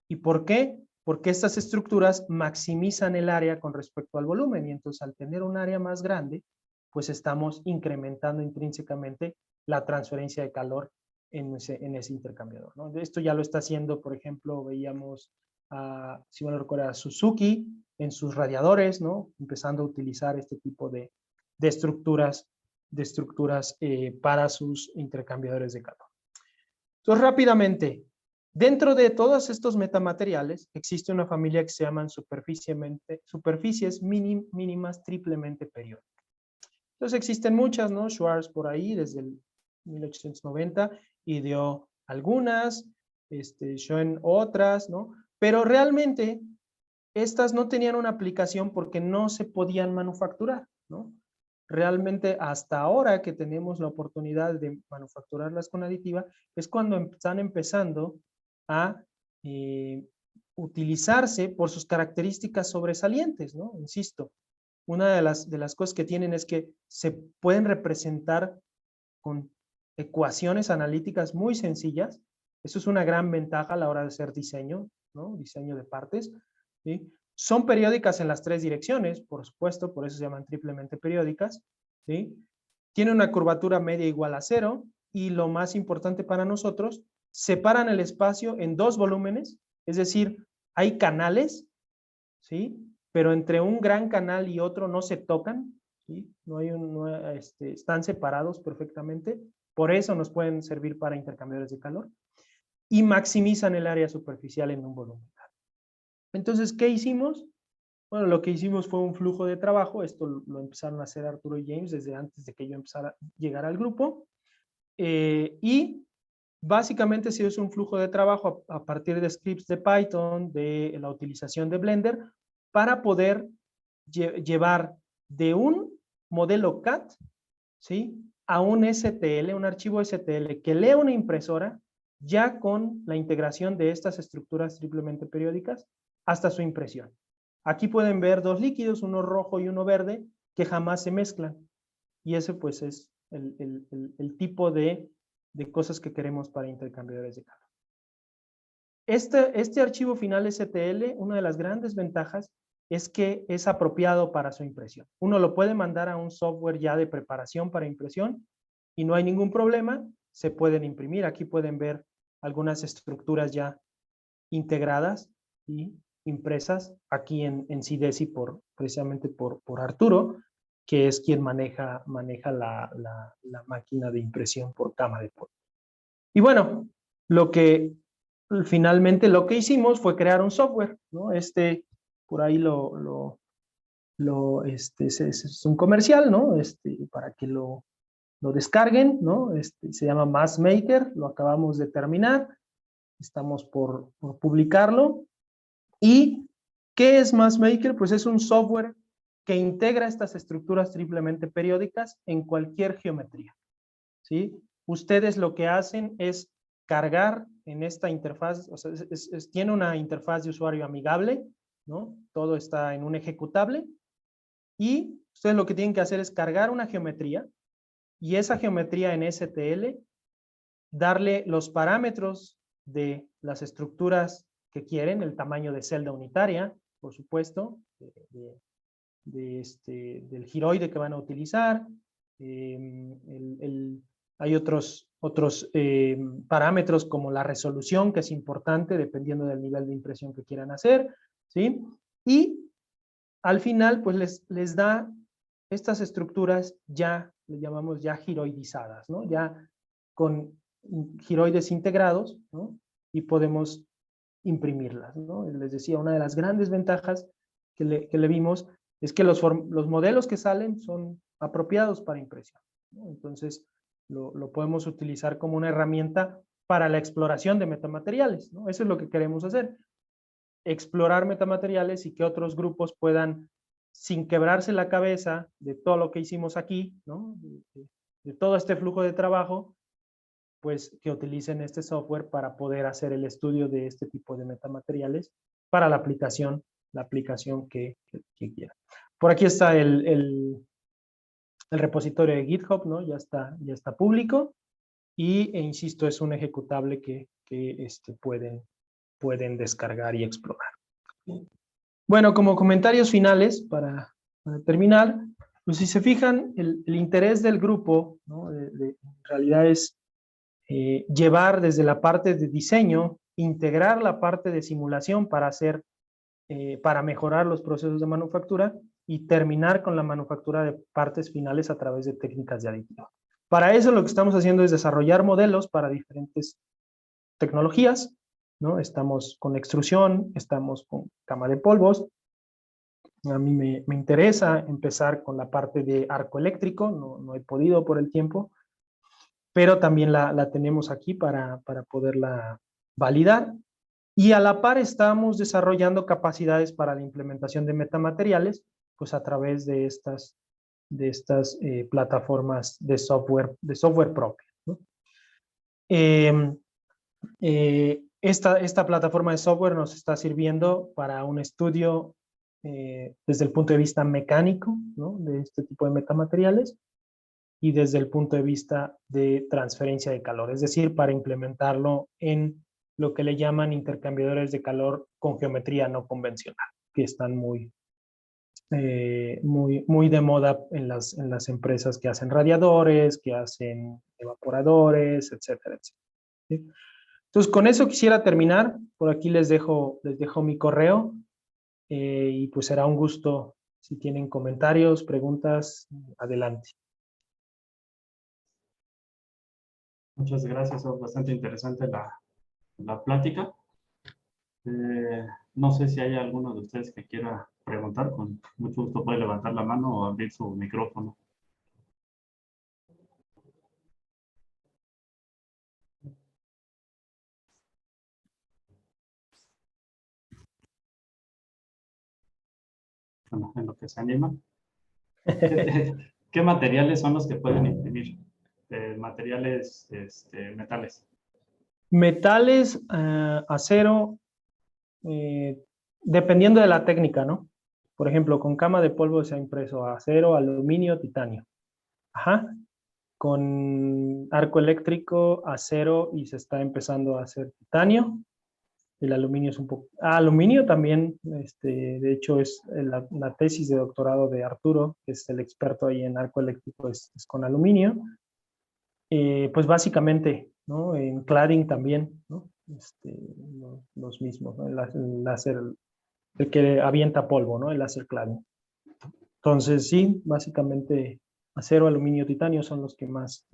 ¿Y por qué? Porque estas estructuras maximizan el área con respecto al volumen, y entonces al tener un área más grande, pues estamos incrementando intrínsecamente la transferencia de calor en ese intercambiador, ¿no? Esto ya lo está haciendo, por ejemplo, veíamos si me recuerda, Suzuki en sus radiadores, ¿no?, empezando a utilizar este tipo de estructuras para sus intercambiadores de calor. Entonces, rápidamente, dentro de todos estos metamateriales existe una familia que se llaman superficies mínimas triplemente periódicas. Entonces existen muchas, ¿no? Schwarz por ahí desde el 1890 ideó algunas, Schoen otras, ¿no? Pero realmente estas no tenían una aplicación porque no se podían manufacturar, ¿no? Realmente hasta ahora que tenemos la oportunidad de manufacturarlas con aditiva, es cuando están empezando a utilizarse por sus características sobresalientes, ¿no? Insisto, una de las cosas que tienen es que se pueden representar con ecuaciones analíticas muy sencillas. Eso es una gran ventaja a la hora de hacer diseño, ¿no? Diseño de partes, ¿sí? Son periódicas en las tres direcciones, por supuesto, por eso se llaman triplemente periódicas, ¿sí? Tiene una curvatura media igual a 0 y lo más importante para nosotros, separan el espacio en dos volúmenes, es decir, hay canales, ¿sí? Pero entre un gran canal y otro no se tocan, ¿sí? Están separados perfectamente, por eso nos pueden servir para intercambiadores de calor, y maximizan el área superficial en un volumen. Entonces, ¿qué hicimos? Bueno, lo que hicimos fue un flujo de trabajo, esto lo empezaron a hacer Arturo y James desde antes de que yo empezara a llegar al grupo, y básicamente se usa un flujo de trabajo a partir de scripts de Python, de la utilización de Blender, para poder llevar de un modelo CAD, ¿sí?, a un STL, un archivo STL que lee una impresora, ya con la integración de estas estructuras triplemente periódicas hasta su impresión. Aquí pueden ver dos líquidos, uno rojo y uno verde, que jamás se mezclan. Y ese pues es el tipo de cosas que queremos para intercambiadores de calor. Este archivo final STL, una de las grandes ventajas es que es apropiado para su impresión. Uno lo puede mandar a un software ya de preparación para impresión y no hay ningún problema, se pueden imprimir. Aquí pueden ver algunas estructuras ya integradas y impresas aquí en CDESI precisamente por Arturo, que es quien maneja la máquina de impresión por cama de polvo. Y bueno, finalmente lo que hicimos fue crear un software, ¿no? Por ahí es un comercial, ¿no? Para que lo descarguen, ¿no? Se llama MassMaker, lo acabamos de terminar, estamos por publicarlo. ¿Y qué es MassMaker? Pues es un software que integra estas estructuras triplemente periódicas en cualquier geometría, ¿sí? Ustedes lo que hacen es cargar en esta interfaz, o sea, tiene una interfaz de usuario amigable, ¿no? Todo está en un ejecutable, y ustedes lo que tienen que hacer es cargar una geometría, y esa geometría en STL, darle los parámetros de las estructuras que quieren, el tamaño de celda unitaria, por supuesto, del giroide que van a utilizar. Hay otros parámetros como la resolución, que es importante dependiendo del nivel de impresión que quieran hacer, ¿sí? Y al final, pues les da estas estructuras ya, le llamamos ya giroidizadas, ¿no? Ya con giroides integrados, ¿no? Y podemos imprimirlas, ¿no? Les decía, una de las grandes ventajas que le vimos es que los modelos que salen son apropiados para impresión, ¿no? Entonces, lo podemos utilizar como una herramienta para la exploración de metamateriales, ¿no? Eso es lo que queremos hacer. Explorar metamateriales y que otros grupos puedan, sin quebrarse la cabeza de todo lo que hicimos aquí, ¿no? De todo este flujo de trabajo, pues que utilicen este software para poder hacer el estudio de este tipo de metamateriales para la aplicación que quieran. Por aquí está el repositorio de GitHub, ¿no? Ya está público, e insisto, es un ejecutable que pueden descargar y explorar. Bueno, como comentarios finales, para terminar, pues si se fijan, el interés del grupo, ¿no? En realidad es llevar desde la parte de diseño, integrar la parte de simulación para mejorar los procesos de manufactura y terminar con la manufactura de partes finales a través de técnicas de aditivo. Para eso lo que estamos haciendo es desarrollar modelos para diferentes tecnologías, ¿no? Estamos con extrusión, estamos con cama de polvos. A mí me interesa empezar con la parte de arco eléctrico, no he podido por el tiempo, pero también la tenemos aquí para poderla validar. Y a la par estamos desarrollando capacidades para la implementación de metamateriales, pues a través de estas plataformas de software propio, ¿no? esta plataforma de software nos está sirviendo para un estudio desde el punto de vista mecánico, ¿no? De este tipo de metamateriales y desde el punto de vista de transferencia de calor, es decir, para implementarlo en lo que le llaman intercambiadores de calor con geometría no convencional, que están muy de moda en las empresas que hacen radiadores, que hacen evaporadores, etcétera, etcétera. ¿Sí? Entonces, con eso quisiera terminar. Por aquí les dejo mi correo y pues será un gusto. Si tienen comentarios, preguntas, adelante. Muchas gracias, es bastante interesante la plática. No sé si hay alguno de ustedes que quiera preguntar, con mucho gusto puede levantar la mano o abrir su micrófono. Bueno, en lo que se animan. ¿Qué materiales son los que pueden imprimir? Materiales, metales. Metales, acero, dependiendo de la técnica, ¿no? Por ejemplo, con cama de polvo se ha impreso acero, aluminio, titanio. Ajá. Con arco eléctrico, acero y se está empezando a hacer titanio. El aluminio es un poco... aluminio también, de hecho es la tesis de doctorado de Arturo, que es el experto ahí en arco eléctrico, es con aluminio. Pues básicamente, ¿no? En cladding también, ¿no? Los mismos, ¿no? El láser, el que avienta polvo, ¿no? El láser cladding. Entonces, sí, básicamente acero, aluminio, titanio son los que más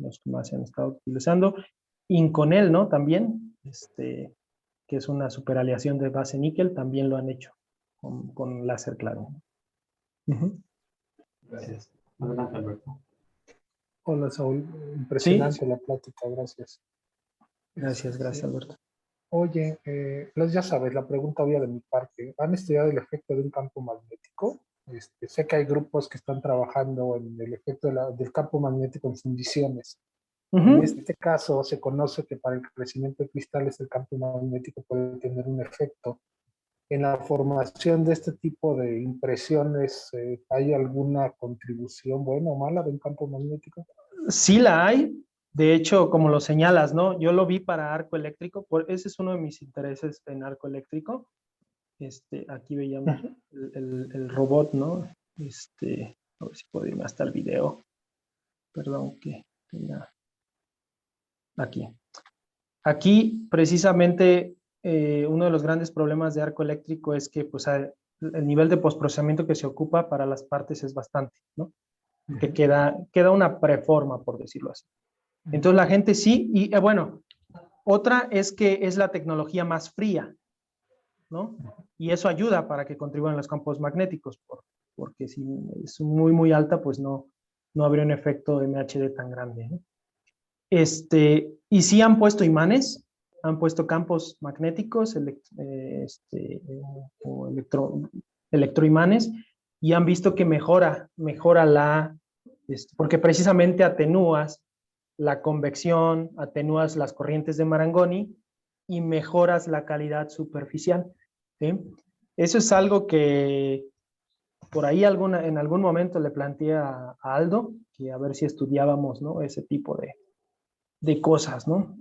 se han estado utilizando. Inconel, ¿no? También, que es una superaleación de base níquel, también lo han hecho con láser cladding. Gracias. Adelante, Alberto. Hola, Saúl. Impresionante la plática, gracias. Gracias, Alberto. Oye, ya sabes, la pregunta obvia de mi parte. ¿Han estudiado el efecto de un campo magnético? Sé que hay grupos que están trabajando en el efecto del campo magnético en fundiciones. En este caso, se conoce que para el crecimiento de cristales el campo magnético puede tener un efecto. En la formación de este tipo de impresiones, ¿hay alguna contribución buena o mala de un campo magnético? Sí la hay. De hecho, como lo señalas, ¿no? Yo lo vi para arco eléctrico, ese es uno de mis intereses en arco eléctrico. Aquí veíamos el robot, ¿no? A ver si puedo irme hasta el video. Perdón, que tenga... Aquí. Aquí, precisamente, uno de los grandes problemas de arco eléctrico es que pues, el nivel de postprocesamiento que se ocupa para las partes es bastante, ¿no? Que queda una preforma, por decirlo así. Entonces la gente sí, y bueno, otra es que es la tecnología más fría, ¿no? Y eso ayuda para que contribuyan los campos magnéticos, porque si es muy, muy alta, pues no habría un efecto MHD tan grande, ¿no? Y sí han puesto imanes, han puesto campos magnéticos o electroimanes y han visto que mejora porque precisamente atenúas la convección, atenúas las corrientes de Marangoni y mejoras la calidad superficial, ¿sí? Eso es algo que por ahí en algún momento le planteé a Aldo, que a ver si estudiábamos, ¿no? Ese tipo de cosas, ¿no?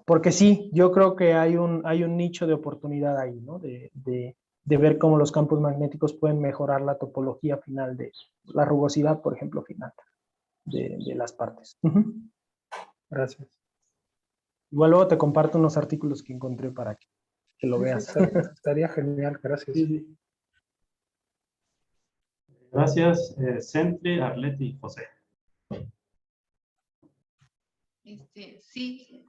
Porque sí, yo creo que hay un nicho de oportunidad ahí, ¿no? De ver cómo los campos magnéticos pueden mejorar la topología final de la rugosidad, por ejemplo, final de las partes. Gracias. Igual luego te comparto unos artículos que encontré para que lo veas. Estaría genial, gracias. Sí. Gracias, Sentry, Arleti y José. Sí,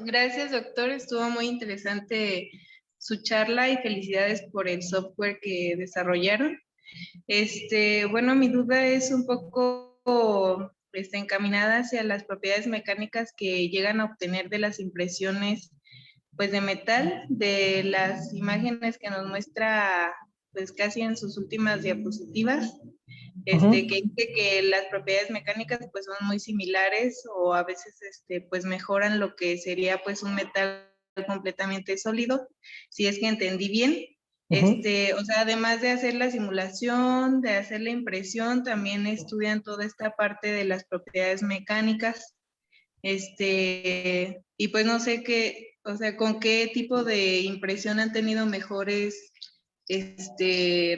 gracias, doctor. Estuvo muy interesante su charla y felicidades por el software que desarrollaron. Bueno, mi duda es un poco encaminada hacia las propiedades mecánicas que llegan a obtener de las impresiones pues de metal, de las imágenes que nos muestra pues casi en sus últimas diapositivas. Ujú. que dice que las propiedades mecánicas pues son muy similares o a veces pues mejoran lo que sería pues un metal completamente sólido, si es que entendí bien. Ujú. O sea, además de hacer la simulación, de hacer la impresión, también estudian toda esta parte de las propiedades mecánicas. Y pues no sé qué, o sea, con qué tipo de impresión han tenido mejores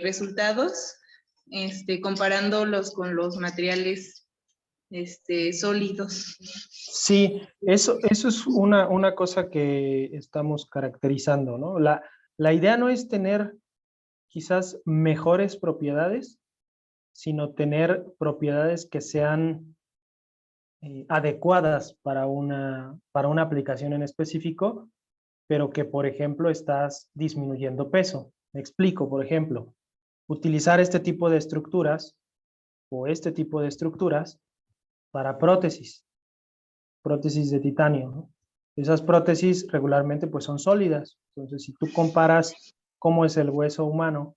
resultados, comparándolos con los materiales sólidos. Sí, eso es una cosa que estamos caracterizando, ¿no? La idea no es tener quizás mejores propiedades, sino tener propiedades que sean adecuadas para una aplicación en específico, pero que, por ejemplo, estás disminuyendo peso. Me explico, por ejemplo, utilizar este tipo de estructuras o este tipo de estructuras para prótesis de titanio, ¿no? Esas prótesis regularmente pues son sólidas. Entonces, si tú comparas cómo es el hueso humano,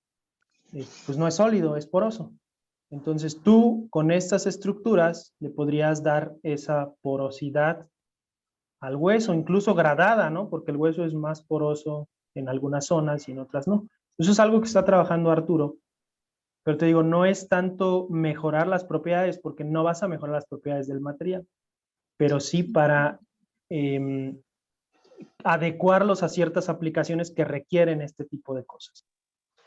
pues no es sólido, es poroso. Entonces, tú con estas estructuras le podrías dar esa porosidad al hueso, incluso gradada, ¿no? Porque el hueso es más poroso en algunas zonas y en otras no. Eso es algo que está trabajando Arturo. Pero te digo, no es tanto mejorar las propiedades, porque no vas a mejorar las propiedades del material, pero sí para adecuarlos a ciertas aplicaciones que requieren este tipo de cosas.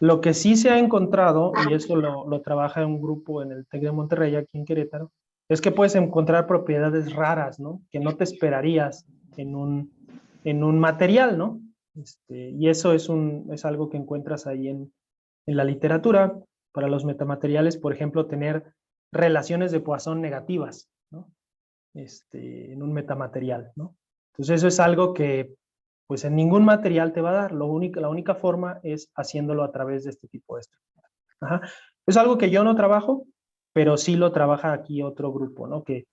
Lo que sí se ha encontrado, y eso lo trabaja un grupo en el TEC de Monterrey, aquí en Querétaro, es que puedes encontrar propiedades raras, ¿no? Que no te esperarías en un material, ¿no? Y eso es algo que encuentras ahí en la literatura. Para los metamateriales, por ejemplo, tener relaciones de Poisson negativas, ¿no? En un metamaterial, ¿no? Entonces eso es algo que pues en ningún material te va a dar. La única forma es haciéndolo a través de este tipo de estructuras. Ajá. Es algo que yo no trabajo, pero sí lo trabaja aquí otro grupo, ¿no? Que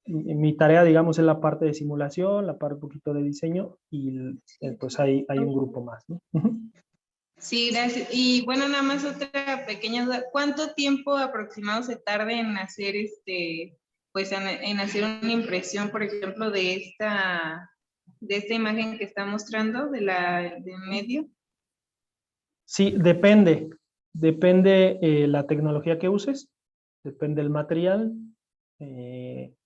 mi tarea, digamos, es la parte de simulación, la parte un poquito de diseño, y pues hay un grupo más, ¿no? Sí, gracias. Y bueno, nada más otra pequeña duda. ¿Cuánto tiempo aproximado se tarda en hacer pues en hacer una impresión, por ejemplo, de esta imagen que está mostrando de medio? Sí, depende. Depende la tecnología que uses, depende el material,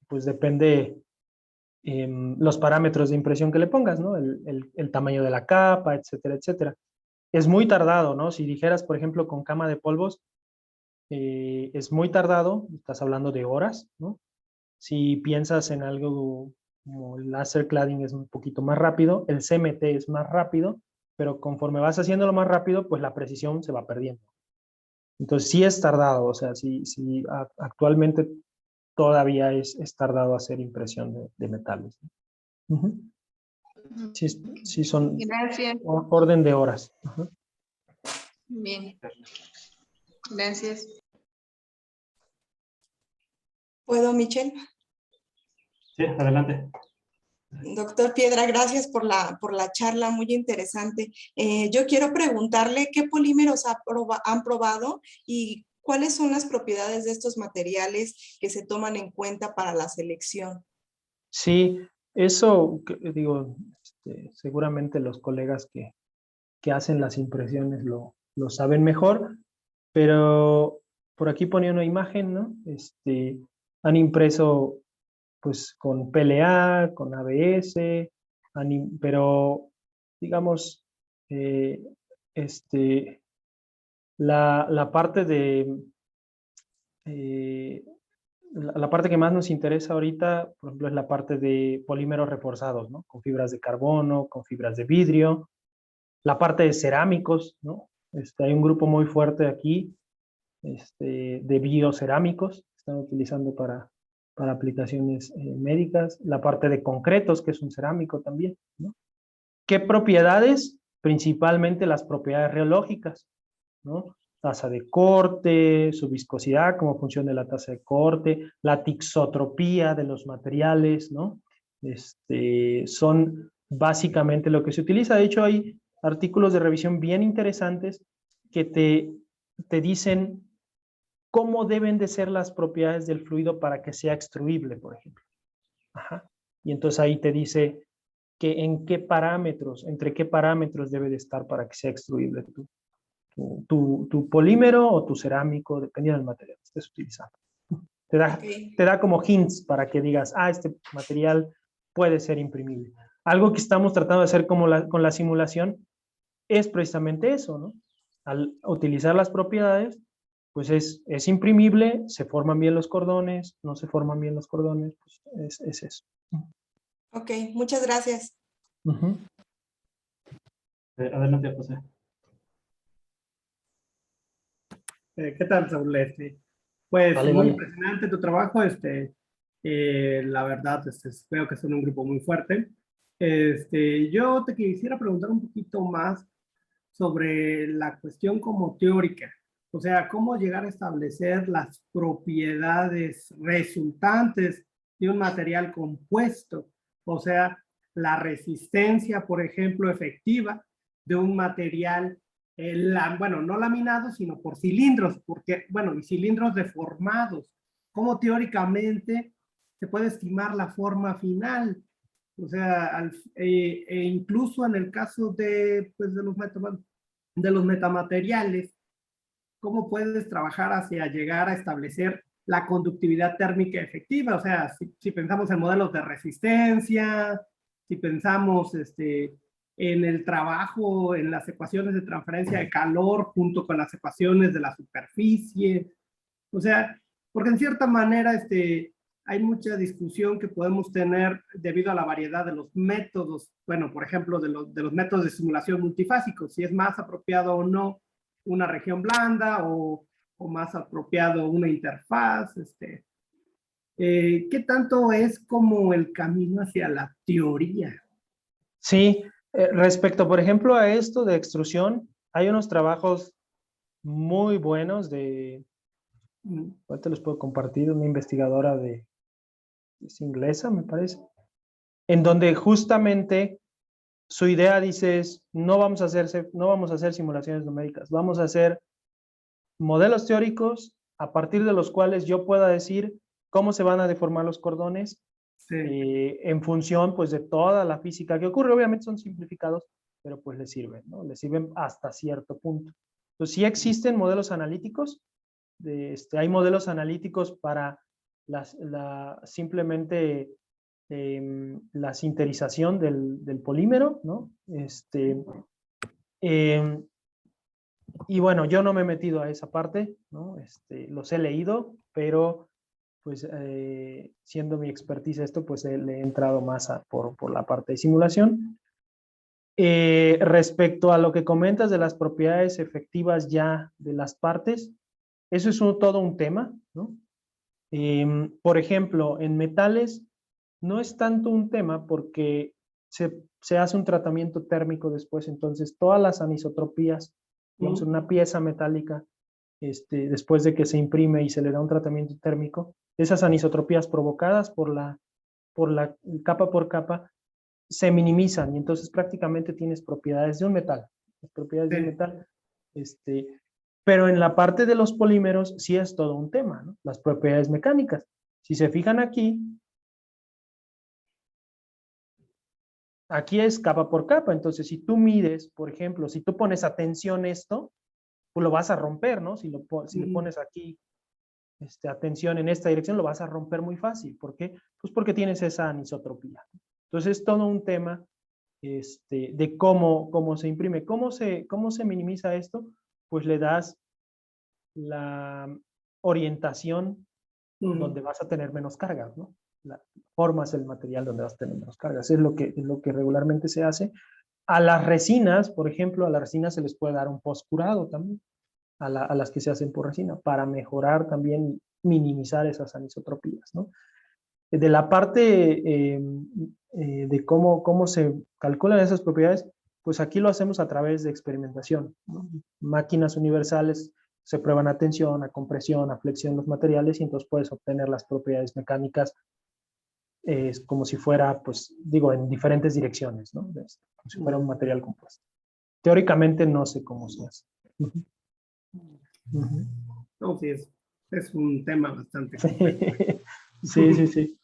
pues depende los parámetros de impresión que le pongas, ¿no? El tamaño de la capa, etcétera, etcétera. Es muy tardado, ¿no? Si dijeras, por ejemplo, con cama de polvos, es muy tardado, estás hablando de horas, ¿no? Si piensas en algo como el laser cladding es un poquito más rápido, el CMT es más rápido, pero conforme vas haciéndolo más rápido, pues la precisión se va perdiendo. Entonces sí es tardado, o sea, sí actualmente todavía es tardado hacer impresión de metales. Uh-huh. Sí son Gracias. orden de horas. Uh-huh. Bien. Gracias. ¿Puedo, Michelle? Sí, adelante. Doctor Piedra, gracias por la charla, muy interesante. Yo quiero preguntarle qué polímeros han probado y cuáles son las propiedades de estos materiales que se toman en cuenta para la selección. Sí, eso, digo, seguramente los colegas que hacen las impresiones lo saben mejor, pero por aquí ponía una imagen, ¿no? Han impreso pues con PLA, con ABS, pero digamos, eh, la parte la parte que más nos interesa ahorita, por ejemplo, es la parte de polímeros reforzados, ¿no? Con fibras de carbono, con fibras de vidrio, la parte de cerámicos, ¿no? Hay un grupo muy fuerte aquí de biocerámicos que están utilizando para aplicaciones médicas, la parte de concretos, que es un cerámico también, ¿no? ¿Qué propiedades? Principalmente las propiedades reológicas, ¿no? Tasa de corte, su viscosidad, cómo funciona la tasa de corte, la tixotropía de los materiales, ¿no? Son básicamente lo que se utiliza. De hecho, hay artículos de revisión bien interesantes que te dicen cómo deben de ser las propiedades del fluido para que sea extruible, por ejemplo. Ajá. Y entonces ahí te dice que en qué parámetros, entre qué parámetros debe de estar para que sea extruible tu polímero o tu cerámico, dependiendo del material que estés utilizando. Te da como hints para que digas, este material puede ser imprimible. Algo que estamos tratando de hacer con la simulación es precisamente eso, ¿no? Al utilizar las propiedades, pues es imprimible, se forman bien los cordones, no se forman bien los cordones, pues es eso. Ok, muchas gracias. Adelante, José. ¿Qué tal, Saúl? Pues Vale, muy vale. impresionante tu trabajo. La verdad, veo que son un grupo muy fuerte. Yo te quisiera preguntar un poquito más sobre la cuestión como teórica. O sea, cómo llegar a establecer las propiedades resultantes de un material compuesto. O sea, la resistencia, por ejemplo, efectiva de un material, bueno, no laminado, sino por cilindros, porque, bueno, y cilindros deformados. ¿Cómo teóricamente se puede estimar la forma final? O sea, incluso en el caso pues, de los metamateriales, ¿cómo puedes trabajar hacia llegar a establecer la conductividad térmica efectiva? O sea, si pensamos en modelos de resistencia, si pensamos en el trabajo, en las ecuaciones de transferencia de calor junto con las ecuaciones de la superficie. O sea, porque en cierta manera hay mucha discusión que podemos tener debido a la variedad de los métodos, bueno, por ejemplo, de los métodos de simulación multifásicos, si es más apropiado o no una región blanda o más apropiado una interfaz. ¿Qué tanto es como el camino hacia la teoría? Sí, respecto, por ejemplo, a esto de extrusión, hay unos trabajos muy buenos ahorita los puedo compartir, una investigadora es inglesa, me parece, en donde justamente su idea dice no vamos a hacer simulaciones numéricas, vamos a hacer modelos teóricos a partir de los cuales yo pueda decir cómo se van a deformar los cordones en función pues de toda la física que ocurre. Obviamente son simplificados, pero pues les sirven, ¿no? Les sirven hasta cierto punto. Entonces sí existen modelos analíticos, hay modelos analíticos para simplemente la sinterización del polímero, ¿no? Y bueno, yo no me he metido a esa parte, ¿no? Los he leído, pero pues siendo mi expertise esto, pues le he entrado más por la parte de simulación. Respecto a lo que comentas de las propiedades efectivas ya de las partes, eso es todo un tema, ¿no? Por ejemplo, en metales no es tanto un tema porque se hace un tratamiento térmico después, entonces todas las anisotropías, digamos, en una pieza metálica, después de que se imprime y se le da un tratamiento térmico, esas anisotropías provocadas por la capa por capa se minimizan y entonces prácticamente tienes propiedades de un metal. Las propiedades de un metal. Pero en la parte de los polímeros sí es todo un tema, ¿no? Las propiedades mecánicas. Si se fijan aquí es capa por capa. Entonces, si tú mides, por ejemplo, si tú pones a tensión esto, pues lo vas a romper, ¿no? Si le pones aquí atención en esta dirección, lo vas a romper muy fácil. ¿Por qué? Pues porque tienes esa anisotropía. Entonces, es todo un tema de cómo se imprime. ¿Cómo se minimiza esto? Pues le das la orientación donde vas a tener menos cargas, ¿no? Formas el material donde vas a tener menos cargas. Es lo que regularmente se hace. A las resinas, por ejemplo, a las resinas se les puede dar un postcurado también, a las que se hacen por resina, para mejorar también, minimizar esas anisotropías, ¿no? De la parte de cómo se calculan esas propiedades, pues aquí lo hacemos a través de experimentación, ¿no? Máquinas universales se prueban a tensión, a compresión, a flexión los materiales y entonces puedes obtener las propiedades mecánicas como si fuera, pues digo, en diferentes direcciones, ¿no? Como si fuera un material compuesto. Teóricamente no sé cómo se hace. No, sí, es es un tema bastante complejo. Sí, sí, sí.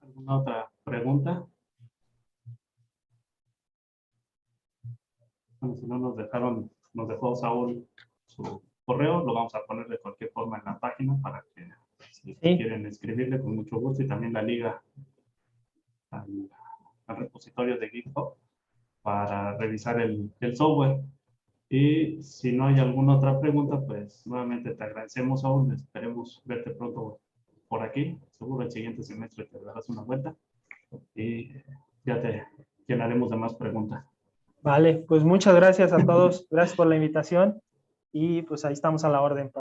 ¿Alguna otra pregunta? Bueno, si no nos dejó Saúl su correo, lo vamos a poner de cualquier forma en la página para que si Sí. quieren escribirle con mucho gusto, y también la liga al repositorio de GitHub para revisar el software. Y si no hay alguna otra pregunta, pues nuevamente te agradecemos, Saúl. Esperemos verte pronto por aquí. Seguro el siguiente semestre te darás una vuelta y ya te llenaremos de más preguntas. Vale, pues muchas gracias a todos. Gracias por la invitación y pues ahí estamos a la orden.